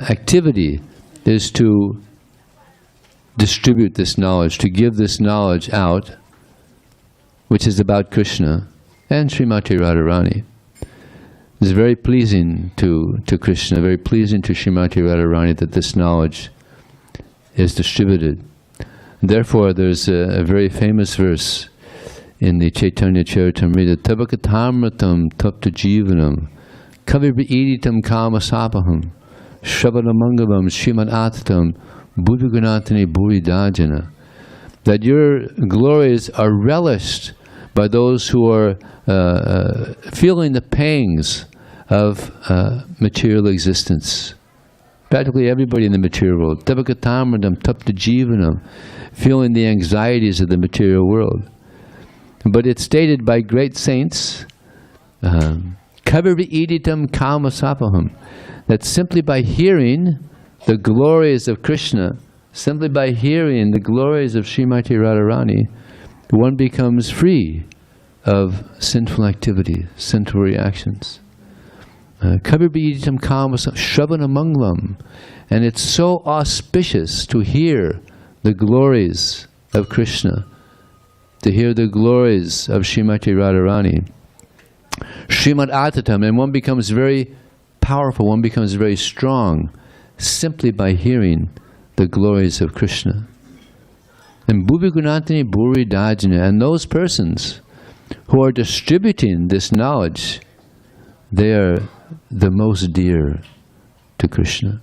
activity is to distribute this knowledge, to give this knowledge out, which is about Krishna and Srimati Radharani. It's very pleasing to Krishna, very pleasing to Srimati Radharani that this knowledge is distributed. Therefore, there's a very famous verse in the Chaitanya Charitamrita, Tabakatamratam tapta jivanam kavibhaiditam kamasapaham Shabadamangavam Srimad Atatam Buddhagunatani Buridajana. That your glories are relished by those who are feeling the pangs of material existence. Practically everybody in the material world. Tabakatamradam tapta jivanam, feeling the anxieties of the material world. But it's stated by great saints, Kaviri-iditam kamasapaham, that simply by hearing the glories of Krishna, simply by hearing the glories of Srimati Radharani, one becomes free of sinful activity, sinful reactions. Kaviri-iditam kamasapaham, shravana-manglam, and it's so auspicious to hear the glories of Krishna, to hear the glories of Srimati Radharani. Srimad Atatam, and one becomes very powerful, one becomes very strong simply by hearing the glories of Krishna. And Bhuvi Gunatani Bhuri Dajana, and those persons who are distributing this knowledge, they are the most dear to Krishna.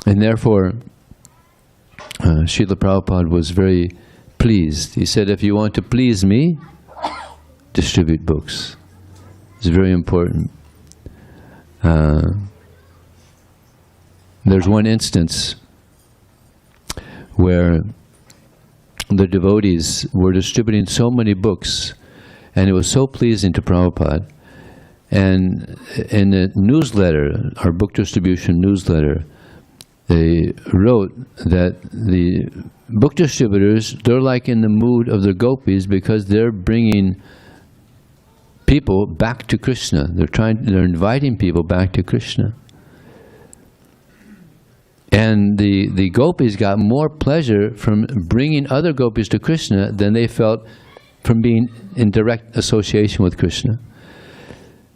And therefore, Srila Prabhupada was very pleased. He said, if you want to please me, distribute books. It's very important. There's one instance where the devotees were distributing so many books, and it was so pleasing to Prabhupada. And in the newsletter, our book distribution newsletter, they wrote that the book distributors, they're like in the mood of the gopis because they're bringing people back to Krishna. They're inviting people back to Krishna. And the gopis got more pleasure from bringing other gopis to Krishna than they felt from being in direct association with Krishna.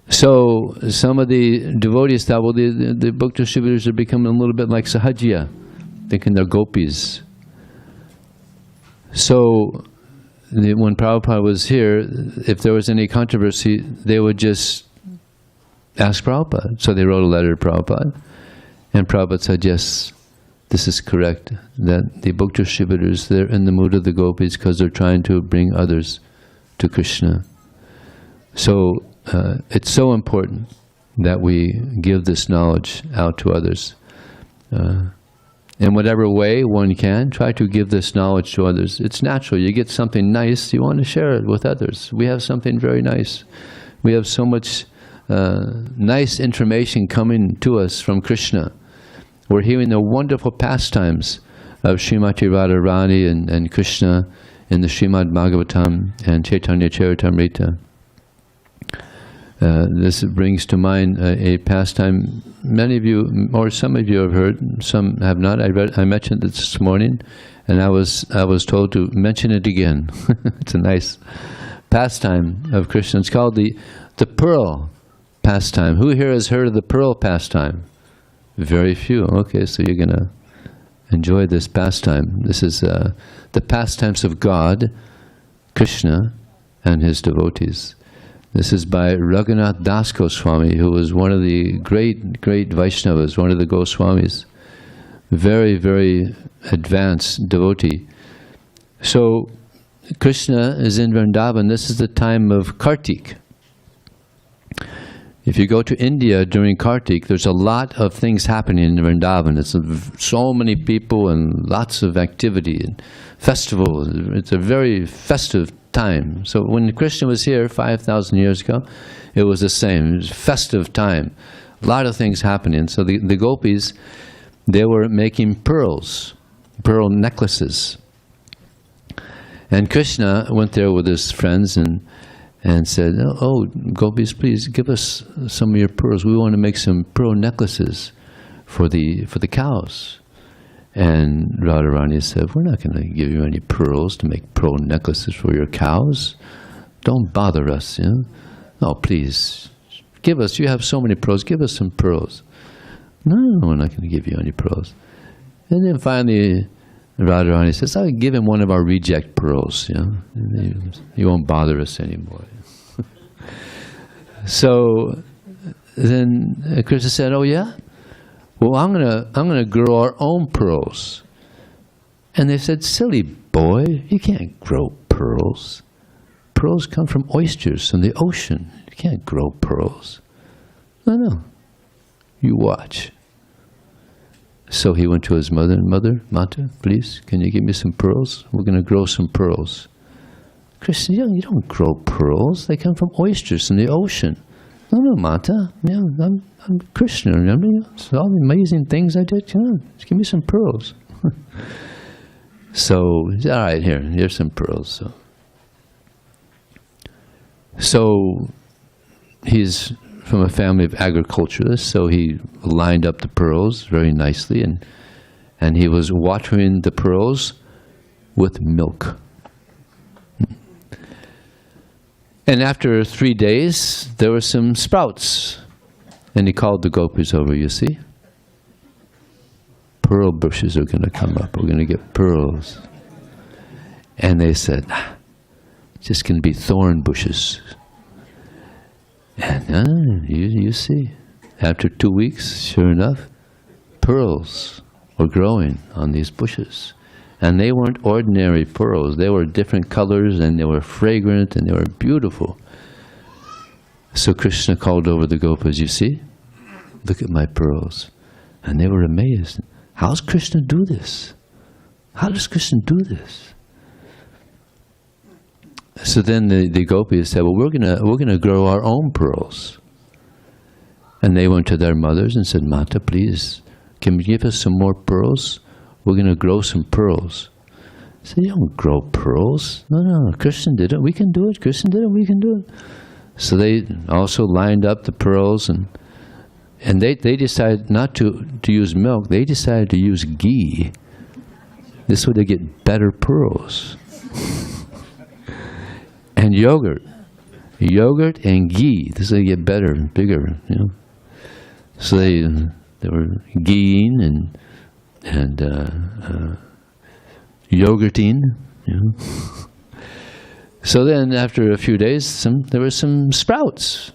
So some of the devotees thought, well, the book distributors are becoming a little bit like Sahajiya, thinking they're gopis. So when Prabhupada was here, if there was any controversy, they would just ask Prabhupada. So they wrote a letter to Prabhupada, and Prabhupada said, yes, this is correct, that the book distributors, they're in the mood of the gopis because they're trying to bring others to Krishna. So it's so important that we give this knowledge out to others. in whatever way one can, try to give this knowledge to others. It's natural. You get something nice, you want to share it with others. We have something very nice. We have so much nice information coming to us from Krishna. We're hearing the wonderful pastimes of Srimati Radharani and Krishna in the Srimad Bhagavatam and Chaitanya Charitamrita. This brings to mind a pastime many of you, or some of you have heard, some have not. I mentioned it this morning, and I was told to mention it again. It's a nice pastime of Krishna. It's called the pearl pastime. Who here has heard of the pearl pastime? Very few. Okay, so you're going to enjoy this pastime. This is the pastimes of God, Krishna, and his devotees. This is by Raghunath Das Goswami, who was one of the great Vaishnavas, one of the Goswamis. Very, very advanced devotee. So, Krishna is in Vrindavan. This is the time of Kartik. If you go to India during Kartik, there's a lot of things happening in Vrindavan. It's so many people and lots of activity and festivals. It's a very festive time. So when Krishna was here 5,000 years ago, it was the same. It was a festive time. A lot of things happening. So the gopis, they were making pearls, pearl necklaces. And Krishna went there with his friends and said, "Oh, gopis, please give us some of your pearls. We want to make some pearl necklaces for the cows." And Radharani said, "We're not going to give you any pearls to make pearl necklaces for your cows. Don't bother us, you know. No, please, give us, you have so many pearls, give us some pearls." "No, we're not going to give you any pearls." And then finally, Radharani says, "I'll give him one of our reject pearls, you know. He won't bother us anymore." So then Krishna said, "Oh yeah? Well, I'm gonna grow our own pearls." And they said, "Silly boy, you can't grow pearls. Pearls come from oysters from the ocean. You can't grow pearls." No, you watch. So he went to his mother, "Mata, please, can you give me some pearls? We're going to grow some pearls." Krishna, you don't grow pearls. They come from oysters in the ocean." No, Mata. Yeah, I'm Krishna. Remember? So all the amazing things I did. Just give me some pearls. So, all right, here's some pearls. So he's from a family of agriculturalists, so he lined up the pearls very nicely, and he was watering the pearls with milk. And after 3 days, there were some sprouts. And he called the gopis over, "You see? Pearl bushes are going to come up. We're going to get pearls." And they said, "It's just going to be thorn bushes." And you see, after 2 weeks, sure enough, pearls were growing on these bushes. And they weren't ordinary pearls. They were different colors, and they were fragrant, and they were beautiful. So Krishna called over the gopis, "You see? Look at my pearls." And they were amazed. How does Krishna do this? How does Krishna do this? So then the gopis said, "Well, we're gonna grow our own pearls." And they went to their mothers and said, "Mata, please, can you give us some more pearls? We're going to grow some pearls." I said, "You don't grow pearls." No, Krishna did it. We can do it. Krishna did it. We can do it. So they also lined up the pearls, and they decided not to use milk. They decided to use ghee. This way they get better pearls. And yogurt and ghee. This way they get better and bigger. You know. So they were gheeing and yogurting, you know. So then after a few days, there were some sprouts.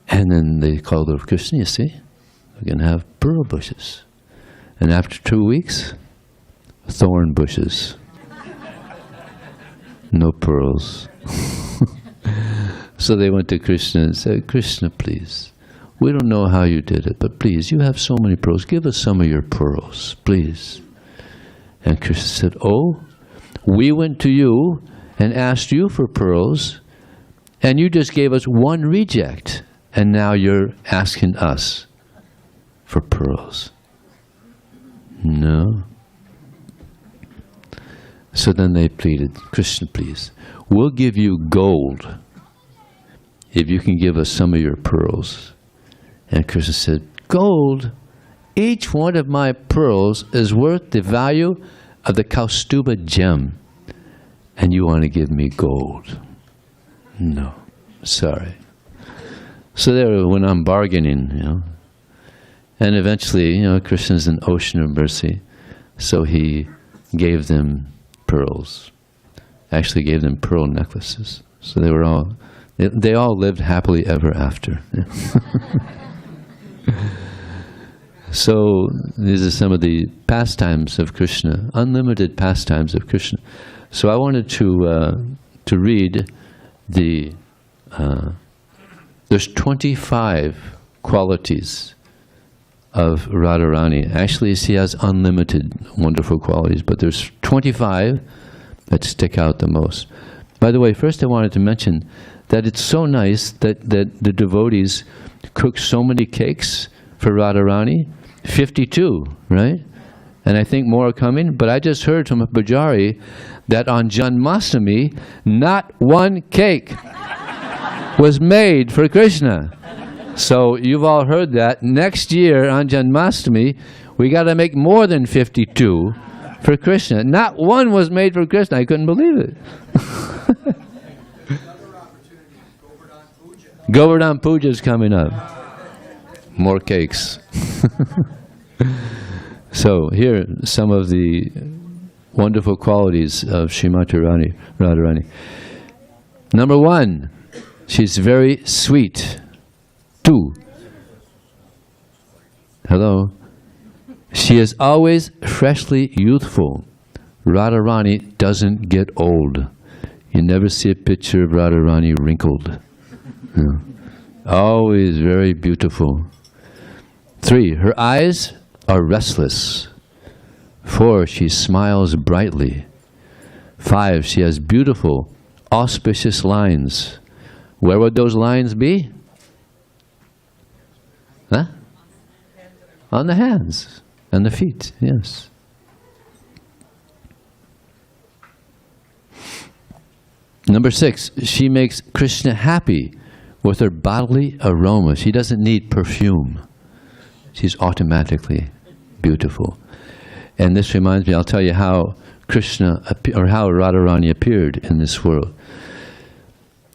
And then they called over Krishna, "You see, we're going to have pearl bushes." And after 2 weeks, thorn bushes. No pearls. So they went to Krishna and said, "Krishna, please, we don't know how you did it, but please, you have so many pearls. Give us some of your pearls, please. And Krishna said, oh, we went to you and asked you for pearls, and you just gave us one reject, and now you're asking us for pearls. No. So then they pleaded, Krishna, please, we'll give you gold if you can give us some of your pearls. And Krishna said, gold? Each one of my pearls is worth the value of the Kaustuba gem. And you want to give me gold? No, sorry. So there went on bargaining, you know. And eventually, you know, Krishna's an ocean of mercy. So he gave them pearls. Actually gave them pearl necklaces. So they were all, they all lived happily ever after. So these are some of the pastimes of Krishna, unlimited pastimes of Krishna. So I wanted to read the, there's 25 qualities of Radharani. Actually, she has unlimited wonderful qualities, but there's 25 that stick out the most. By the way, first I wanted to mention that it's so nice that the devotees cook so many cakes for Radharani. 52, right? And I think more are coming, but I just heard from a pujari that on Janmashtami, not one cake was made for Krishna. So you've all heard that. Next year on Janmashtami, we got to make more than 52 for Krishna. Not one was made for Krishna. I couldn't believe it. Govardhan Puja is coming up. More cakes. So here are some of the wonderful qualities of Srimati Radharani. Number 1, she's very sweet. 2, hello, she is always freshly youthful. Radharani doesn't get old. You never see a picture of Radharani wrinkled. No. Always very beautiful. 3, her eyes are restless. 4, she smiles brightly. 5, she has beautiful, auspicious lines. Where would those lines be? Huh? On the hands and the feet, yes. Number 6, she makes Krishna happy with her bodily aroma. She doesn't need perfume. She's automatically beautiful. And this reminds me, I'll tell you how Krishna, or how Radharani appeared in this world.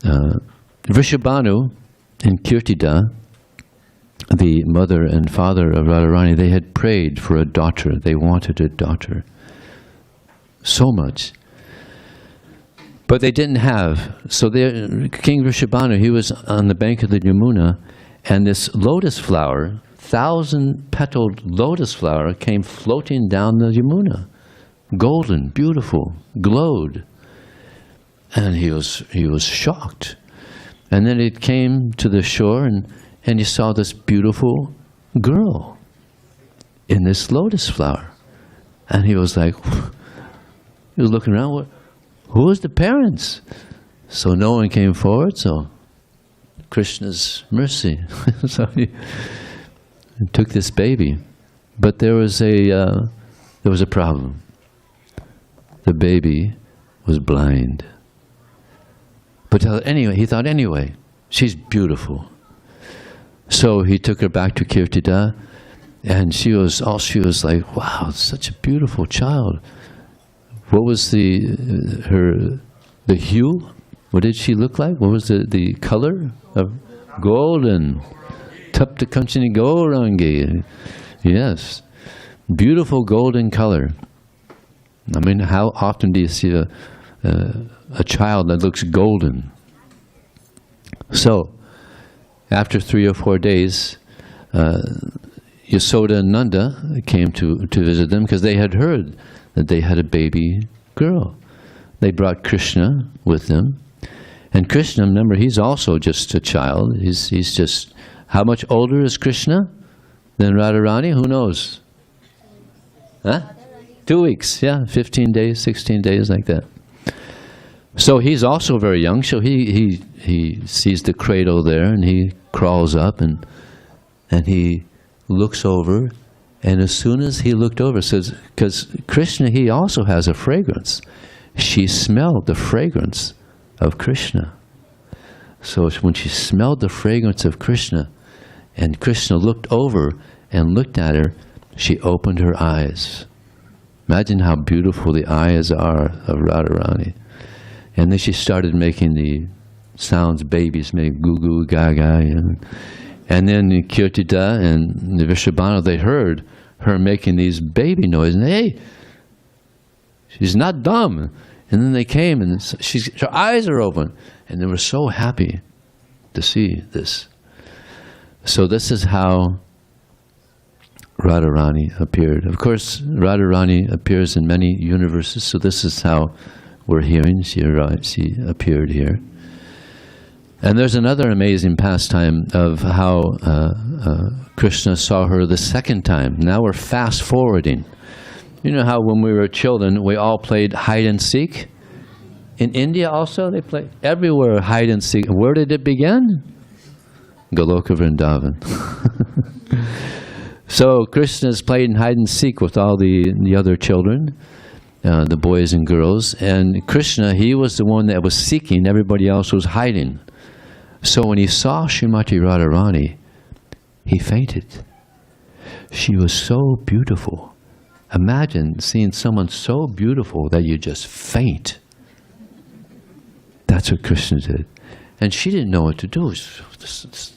Vrishabhanu and Kirtida, the mother and father of Radharani, they had prayed for a daughter. They wanted a daughter so much. But they didn't have. So King Vrishabhanu, he was on the bank of the Yamuna, and this lotus flower, 1,000-petaled lotus flower, came floating down the Yamuna. Golden, beautiful, glowed. And he was shocked. And then it came to the shore, and you saw this beautiful girl in this lotus flower. And he was like, he was looking around, who was the parents? So no one came forward, so Krishna's mercy. So he took this baby. But there was a problem. The baby was blind. But anyway, he thought, anyway, she's beautiful. So he took her back to Kirtida, and she was like, wow, such a beautiful child. What was the hue? What did she look like? What was the color? Of golden. Tapta Kanchani Gaurangi. Yes. Beautiful golden color. I mean, how often do you see a child that looks golden? So, after 3 or 4 days, Yasoda and Nanda came to visit them because they had heard that they had a baby girl. They brought Krishna with them. And Krishna, remember, he's also just a child. He's just How much older is Krishna than Radharani? Who knows? Huh? 2 weeks, yeah, 15 days, 16 days, like that. So he's also very young, so he sees the cradle there, and he crawls up, and he looks over, and as soon as he looked over, says, because Krishna, he also has a fragrance. She smelled the fragrance of Krishna. So when she smelled the fragrance of Krishna, and Krishna looked over and looked at her, she opened her eyes. Imagine how beautiful the eyes are of Radharani. And then she started making the sounds babies make, goo goo gaga. And then Kirtita and the Vrishabhanu, they heard her making these baby noises. And hey, she's not dumb. And then they came, and her eyes are open. And they were so happy to see this. So this is how Radharani appeared. Of course, Radharani appears in many universes, so this is how we're hearing. She appeared here. And there's another amazing pastime of how Krishna saw her the second time. Now we're fast forwarding. You know how when we were children, we all played hide and seek? In India also, they play everywhere hide and seek. Where did it begin? Goloka Vrindavan. So Krishna's playing hide and seek with all the other children, the boys and girls. And Krishna, he was the one that was seeking. Everybody else was hiding. So when he saw Srimati Radharani, he fainted. She was so beautiful. Imagine seeing someone so beautiful that you just faint. That's what Krishna did. And she didn't know what to do. This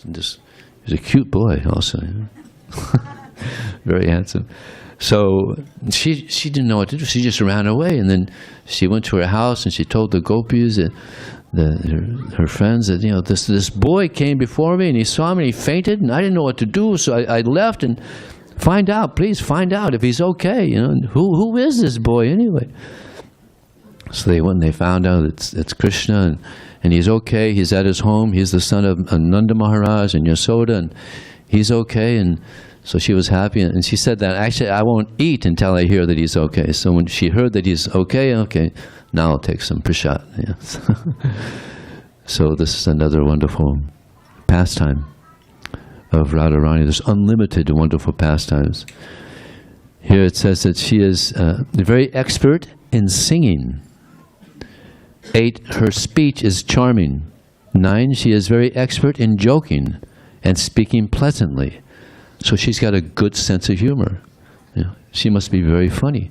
was a cute boy also. You know? Very handsome. So she didn't know what to do. She just ran away. And then she went to her house and she told the gopis, her friends, that, you know, this boy came before me and he saw me and he fainted and I didn't know what to do. So I left and find out, please find out if he's okay. You know, who is this boy anyway? So they went and they found out it's Krishna, and he's okay. He's at his home. He's the son of Nanda Maharaj and Yasoda, and he's okay. And so she was happy, and she said that, actually, I won't eat until I hear that he's okay. So when she heard that he's okay, now I'll take some prasad. Yeah. So this is another wonderful pastime of Radharani. There's unlimited wonderful pastimes. Here it says that she is very expert in singing. 8, her speech is charming. 9, she is very expert in joking and speaking pleasantly. So she's got a good sense of humor. You know, she must be very funny.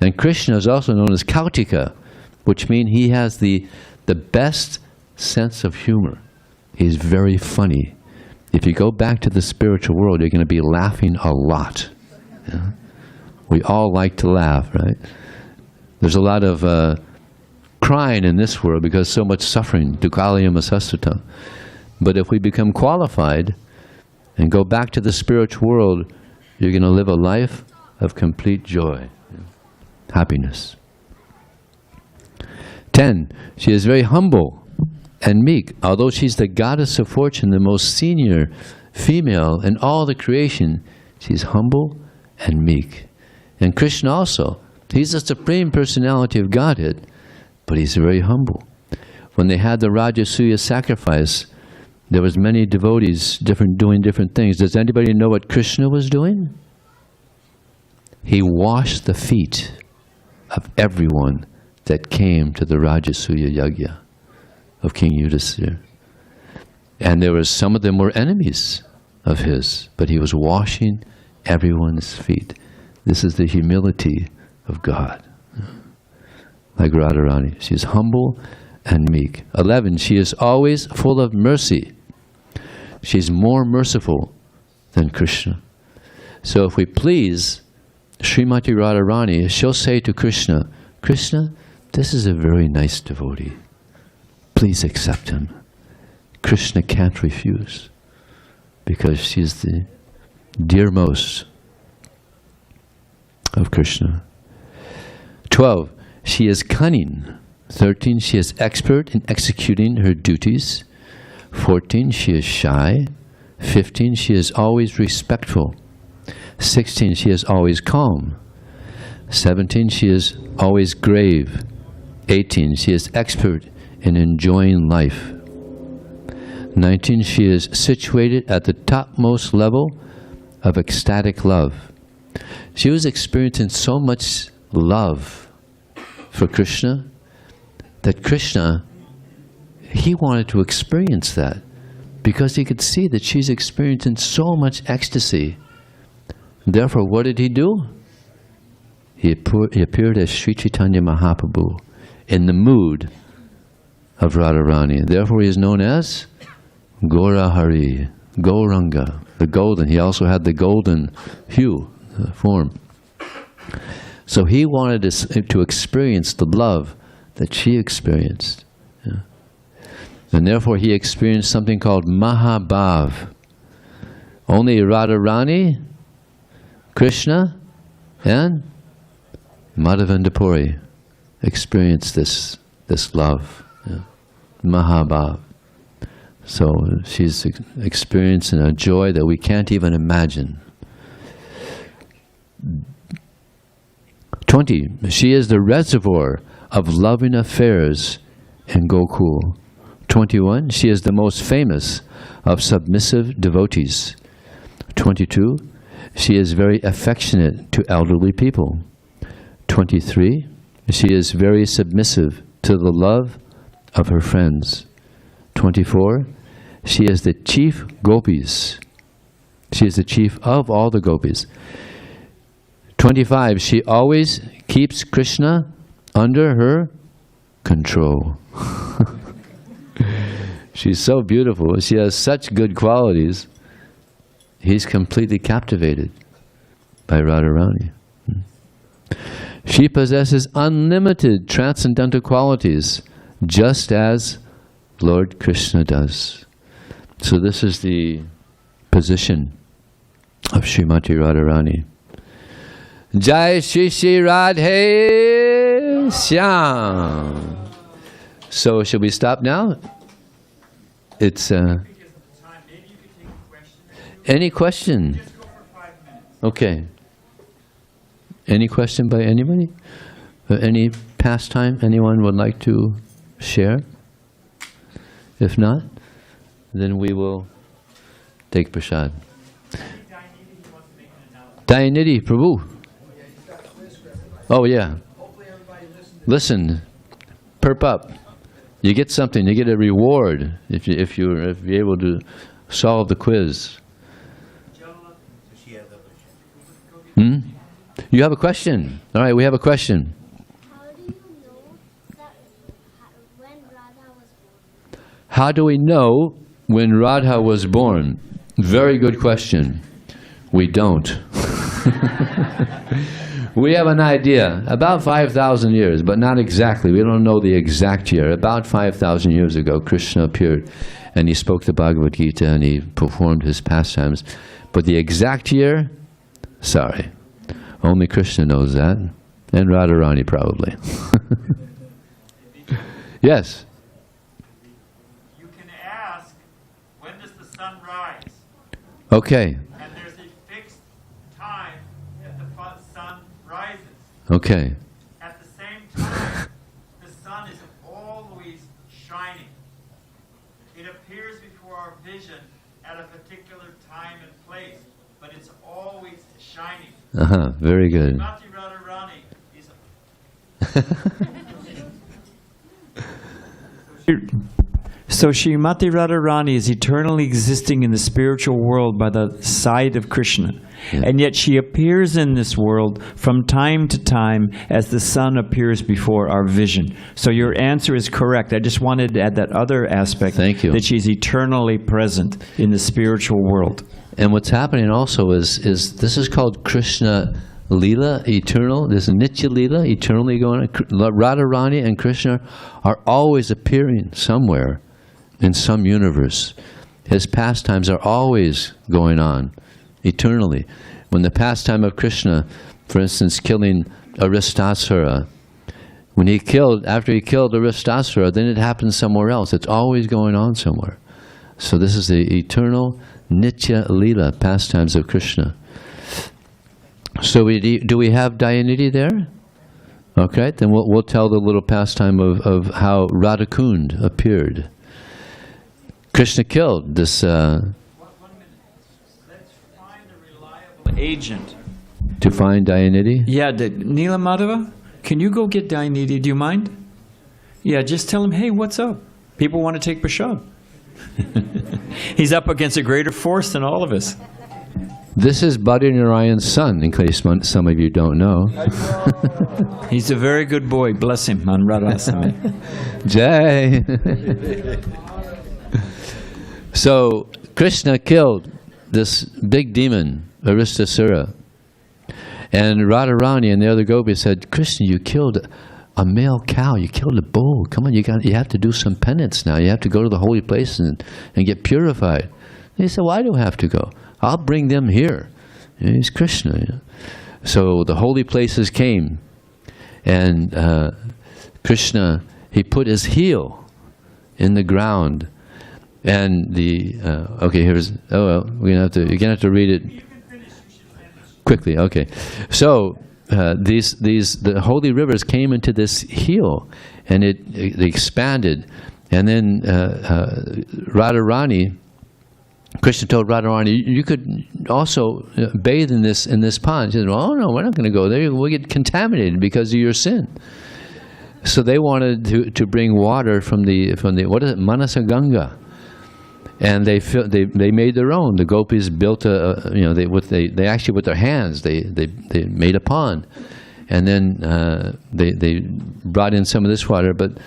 And Krishna is also known as Kautika, which means he has the best sense of humor. He's very funny. If you go back to the spiritual world, you're going to be laughing a lot. Yeah? We all like to laugh, right? There's a lot of crying in this world because so much suffering, dukkhalayam asastata. But if we become qualified and go back to the spiritual world, you're going to live a life of complete joy, happiness. 10, she is very humble and meek. Although she's the goddess of fortune, the most senior female in all the creation, she's humble and meek. And Krishna also, he's the supreme personality of Godhead, but he's very humble. When they had the Rajasuya sacrifice, there was many devotees doing different things. Does anybody know what Krishna was doing? He washed the feet of everyone that came to the Rajasuya Yagya of King Yudhisthira. And there was, some of them were enemies of his, but he was washing everyone's feet. This is the humility of God. Like Radharani, she is humble and meek. 11, she is always full of mercy. She's more merciful than Krishna. So if we please Srimati Radharani, she'll say to Krishna, Krishna, this is a very nice devotee. Please accept him. Krishna can't refuse because she's the dearmost of Krishna. 12, she is cunning. 13, she is expert in executing her duties. 14, she is shy. 15, she is always respectful. 16, she is always calm. 17, she is always grave. 18, she is expert in enjoying life. 19, she is situated at the topmost level of ecstatic love. She was experiencing so much love for Krishna that Krishna, he wanted to experience that because he could see that she's experiencing so much ecstasy. Therefore, what did he do? He appeared as Sri Chaitanya Mahaprabhu in the mood of Radharani. Therefore, he is known as Gora Hari, Gauranga, the golden. He also had the golden hue, form. So he wanted to experience the love that she experienced. Yeah. And therefore he experienced something called Mahabhav. Only Radharani, Krishna, and Madhavendra Puri experienced this love. Yeah. Mahabhav. So she's experiencing a joy that we can't even imagine. 20. She is the reservoir of loving affairs in Gokul. 21. She is the most famous of submissive devotees. 22. She is very affectionate to elderly people. 23. She is very submissive to the love of her friends. 24. She is the chief gopis. She is the chief of all the gopis. 25. She always keeps Krishna under her control. She's so beautiful. She has such good qualities. He's completely captivated by Radharani. She possesses unlimited transcendental qualities, just as Lord Krishna does. So this is the position of Srimati Radharani. Jai Shri Shri Radhe Shyam. So shall we stop now? It's any question? Okay. Any question by anybody? Any pastime anyone would like to share? If not, then we will take prasad. Dayanidhi Prabhu. Oh yeah. Listen, perp up. You get something. You get a reward if you're able to solve the quiz. You have a question. All right, we have a question. How do we know when Radha was born? Very good question. We don't. We have an idea. About 5,000 years, but not exactly. We don't know the exact year. About 5,000 years ago, Krishna appeared and he spoke the Bhagavad Gita and he performed his pastimes. But the exact year, sorry. Only Krishna knows that. And Radharani probably. Yes? You can ask, when does the sun rise? Okay. And there's a fixed time that the sun rises. Okay. At the same time, the sun is always shining. It appears before our vision at a particular time and place, but it's always shining. Very good. Srimati Radharani is So Srimati Radharani is eternally existing in the spiritual world by the side of Krishna. Yeah. And yet she appears in this world from time to time as the sun appears before our vision. So your answer is correct. I just wanted to add that other aspect. Thank you. That she's eternally present in the spiritual world. And what's happening also is this is called Krishna Leela, eternal. There's a Nitya Leela, eternally going on. Radharani and Krishna are always appearing somewhere in some universe. His pastimes are always going on, eternally. When the pastime of Krishna, for instance, killing Aristasura, after he killed Aristasura, then it happens somewhere else. It's always going on somewhere. So this is the eternal Nitya Leela, pastimes of Krishna. So do we have Dayanidhi there? Okay, then we'll tell the little pastime of how Radhakund appeared. Krishna killed this... 1 minute. Let's find a reliable agent. To find Dayanidhi? Yeah, Neela Madhava, can you go get Dayanidhi? Do you mind? Yeah, just tell him, hey, what's up? People want to take prashad. He's up against a greater force than all of us. This is Bhadra Narayan's son, in case some of you don't know. He's a very good boy. Bless him on Radhastami. Jai. So, Krishna killed this big demon, Aristasura. And Radharani and the other gopis said, Krishna, you killed a male cow, you killed a bull. Come on, you have to do some penance now. You have to go to the holy place and get purified. And he said, well, I don't have to go. I'll bring them here. He's Krishna. So the holy places came, and Krishna, he put his heel in the ground, and okay, here's, you're gonna have to read it quickly. Okay, so the holy rivers came into this heel, and it expanded, and then Radharani. Krishna told Radharani, you could also bathe in this pond. She said, oh no, we're not going to go there. We'll get contaminated because of your sin. So they wanted to bring water from the what is it, Manasa Ganga, and they made their own. The gopis built they actually with their hands they made a pond, and then they brought in some of this water, but.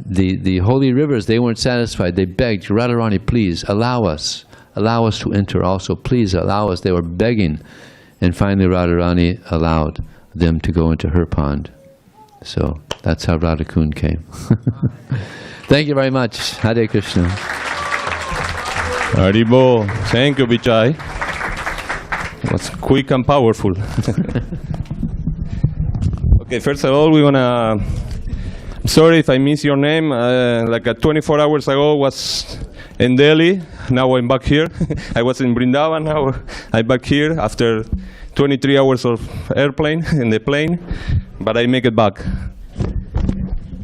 The holy rivers, they weren't satisfied. They begged, Radharani, please allow us to enter also. Please allow us. They were begging, and finally Radharani allowed them to go into her pond. So that's how Radhakund came. Thank you very much. Hare Krishna. Haribo. Thank you, Vijay. It was quick and powerful. Okay, first of all, we want to... Sorry if I miss your name. 24 hours ago was in Delhi. Now I'm back here. I was in Vrindavan. Now I'm back here after 23 hours of airplane in the plane, but I make it back.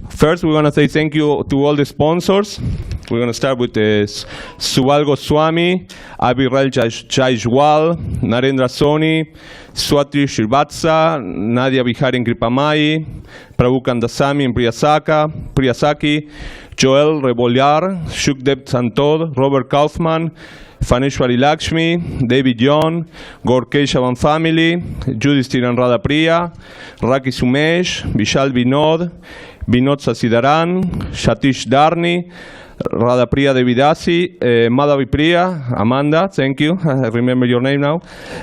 First, we want to say thank you to all the sponsors. We're going to start with Subal Goswami, Abhiral Jaiswal, Narendra Soni, Swati Srivatsa, Nadia Bihari and Kripamai, Prabhu Kandasamy and Priyasaki, Joel Rebollar, Shukdev Santod, Robert Kaufman, Faneshwari Lakshmi, David John, Gaur Keshavan family, Judhisthira and Radha Priya, Raki Sumesh, Vishal Vinod, Vinod Sasidaran, Shatish Darni, Radha Priya Devidasi, Madhavi Priya, Amanda, thank you, I remember your name now,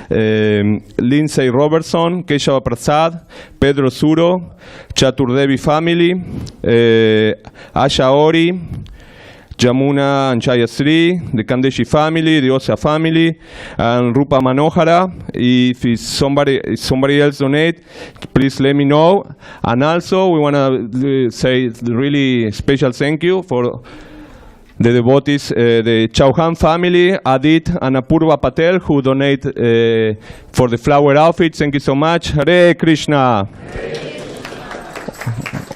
Lindsay Robertson, Keshava Prasad, Pedro Suro, Chaturdevi family, Asha Ori, Jamuna and Chayasri, the Kandeshi family, the Osa family, and Rupa Manohara. If somebody else donate, please let me know. And also, we want to say really special thank you for the devotees, the Chauhan family, Adit and Apurva Patel, who donate for the flower outfit. Thank you so much. Hare Krishna.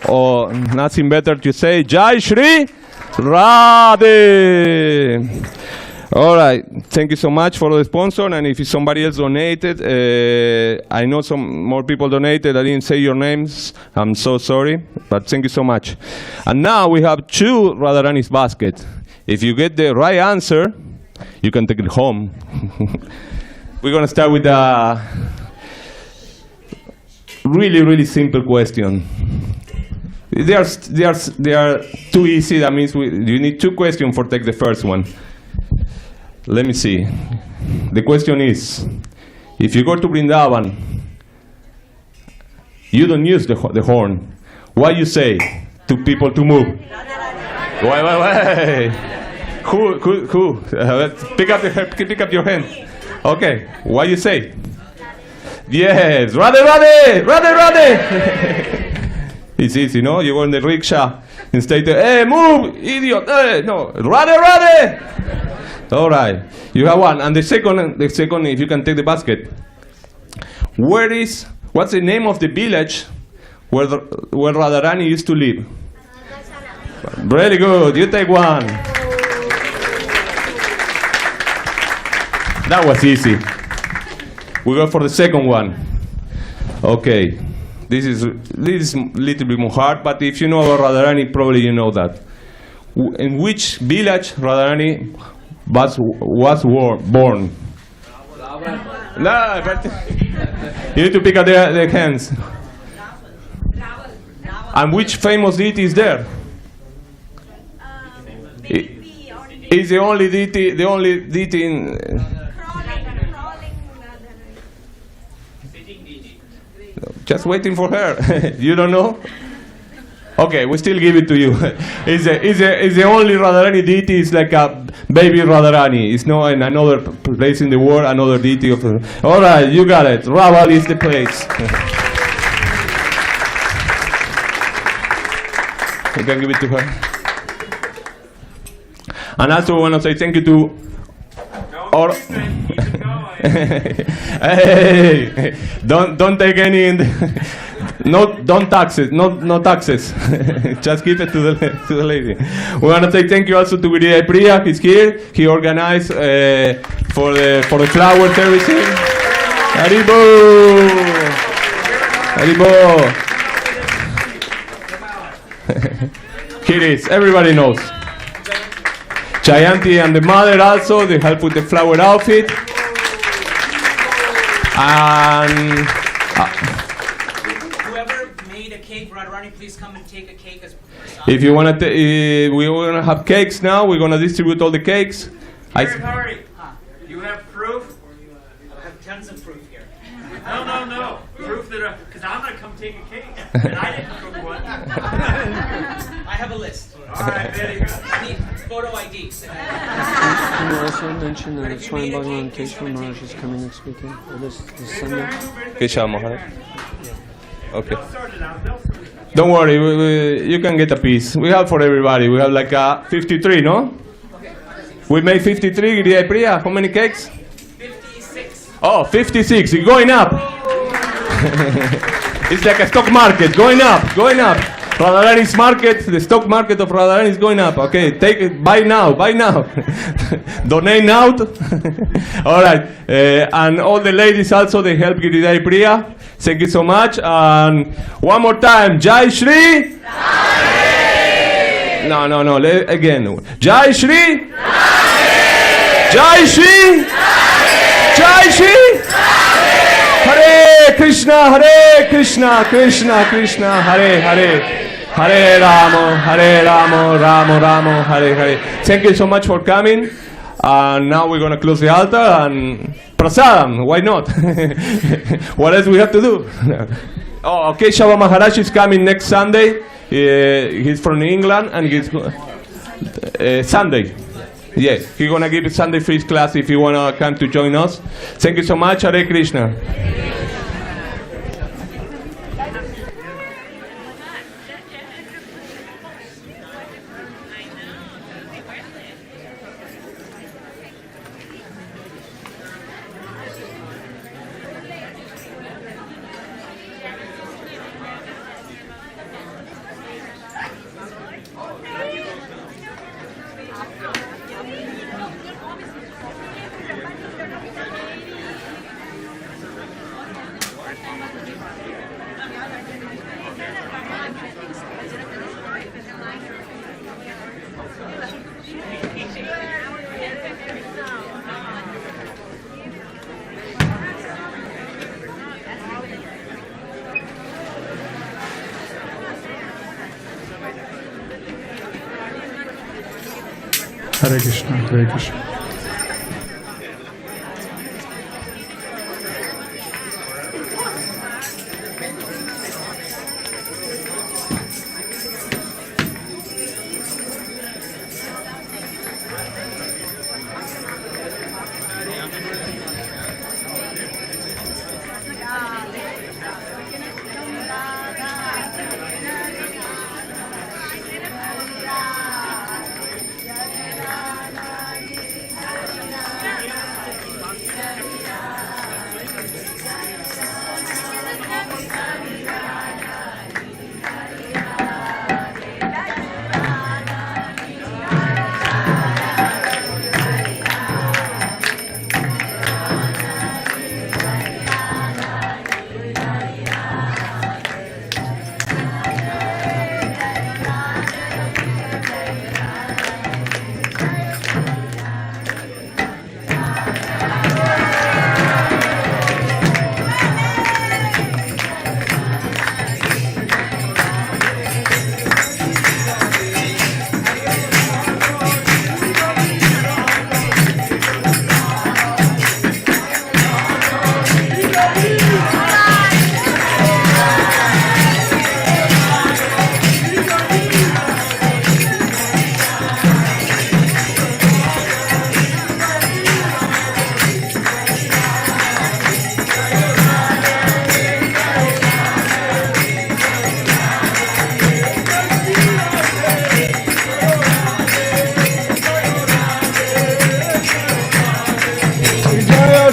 Or nothing better to say, Jai Shri Radhe. All right, thank you so much for the sponsor. And if somebody else donated, I know some more people donated. I didn't say your names. I'm so sorry, but thank you so much. And now we have 2 Radharani's basket. If you get the right answer, you can take it home. We're going to start with a really simple question. They are too easy. That means you need 2 questions for take the first one. Let me see. The question is, if you go to Vrindavan, you don't use the horn. What you say to people to move? Wait. Who? Pick up your hand. Okay. What you say? Yes. Radhe. It's easy, no? You go in the rickshaw and say, hey, move, idiot. No. Radhe. All right, you have one. And the second, if you can take the basket. What's the name of the village where Radharani used to live? Very good, you take one. That was easy. We go for the second one. Okay, this is a little bit more hard, but if you know about Radharani, probably you know that. In which village Radharani was born? No, but you need to pick up the hands. And which famous deity is there? Is the only deity in... Just waiting for her. You don't know? Okay, we still give it to you. Is the only Radharani deity is like a baby Radharani. It's not in another place in the world, another deity of... All right, you got it. Raval is the place. You can give it to her. And also I want to say thank you to... Hey, don't take any in the, don't taxes, no taxes. Just give it to the lady. We want to say thank you also to Vidya Priya. He's here. He organized for the flowers, everything. Haribo, Haribo. Here it is. Everybody knows. Jayanti and the mother also, they help with the flower outfit. And whoever made a cake, Radharani, please come and take a cake as if you want to, we're going to have cakes now. We're going to distribute all the cakes. Hurry. You have proof? I have tons of proof here. No. Proof that, because I'm going to come take a cake. And I didn't cook one. I have a list. All right, very good. I need photo ID. Can you also mention that Swami Bhagavan Keshava Maharaj is coming next weekend, or this Sunday? Keshava Maharaj. Okay. Don't worry, you can get a piece. We have for everybody. We have like 53, no? We made 53, Giriya Priya. How many cakes? 56. Oh, 56. It's going up. It's like a stock market. Going up. Radharani's market, the stock market of Radharani is going up. Okay, take it. Buy now. Donate now. All right. And all the ladies also, they help Giriya Priya. Thank you so much. And one more time. Jai Shri. No. Again. Jai Shri. Jai Shri. Jai Shri. Hare Krishna, Krishna Krishna, Hare. Hare Rama, Rama, Hare. Thank you so much for coming. And now we're going to close the altar and prasadam. Why not? What else we have to do? Oh, Keshava Maharaj is coming next Sunday. He's from England and he's Sunday. Yeah, he's going to give a Sunday free class if you want to come to join us. Thank you so much. Hare Krishna. Hare Krishna, Hare Krishna.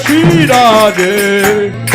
Shri Radhe.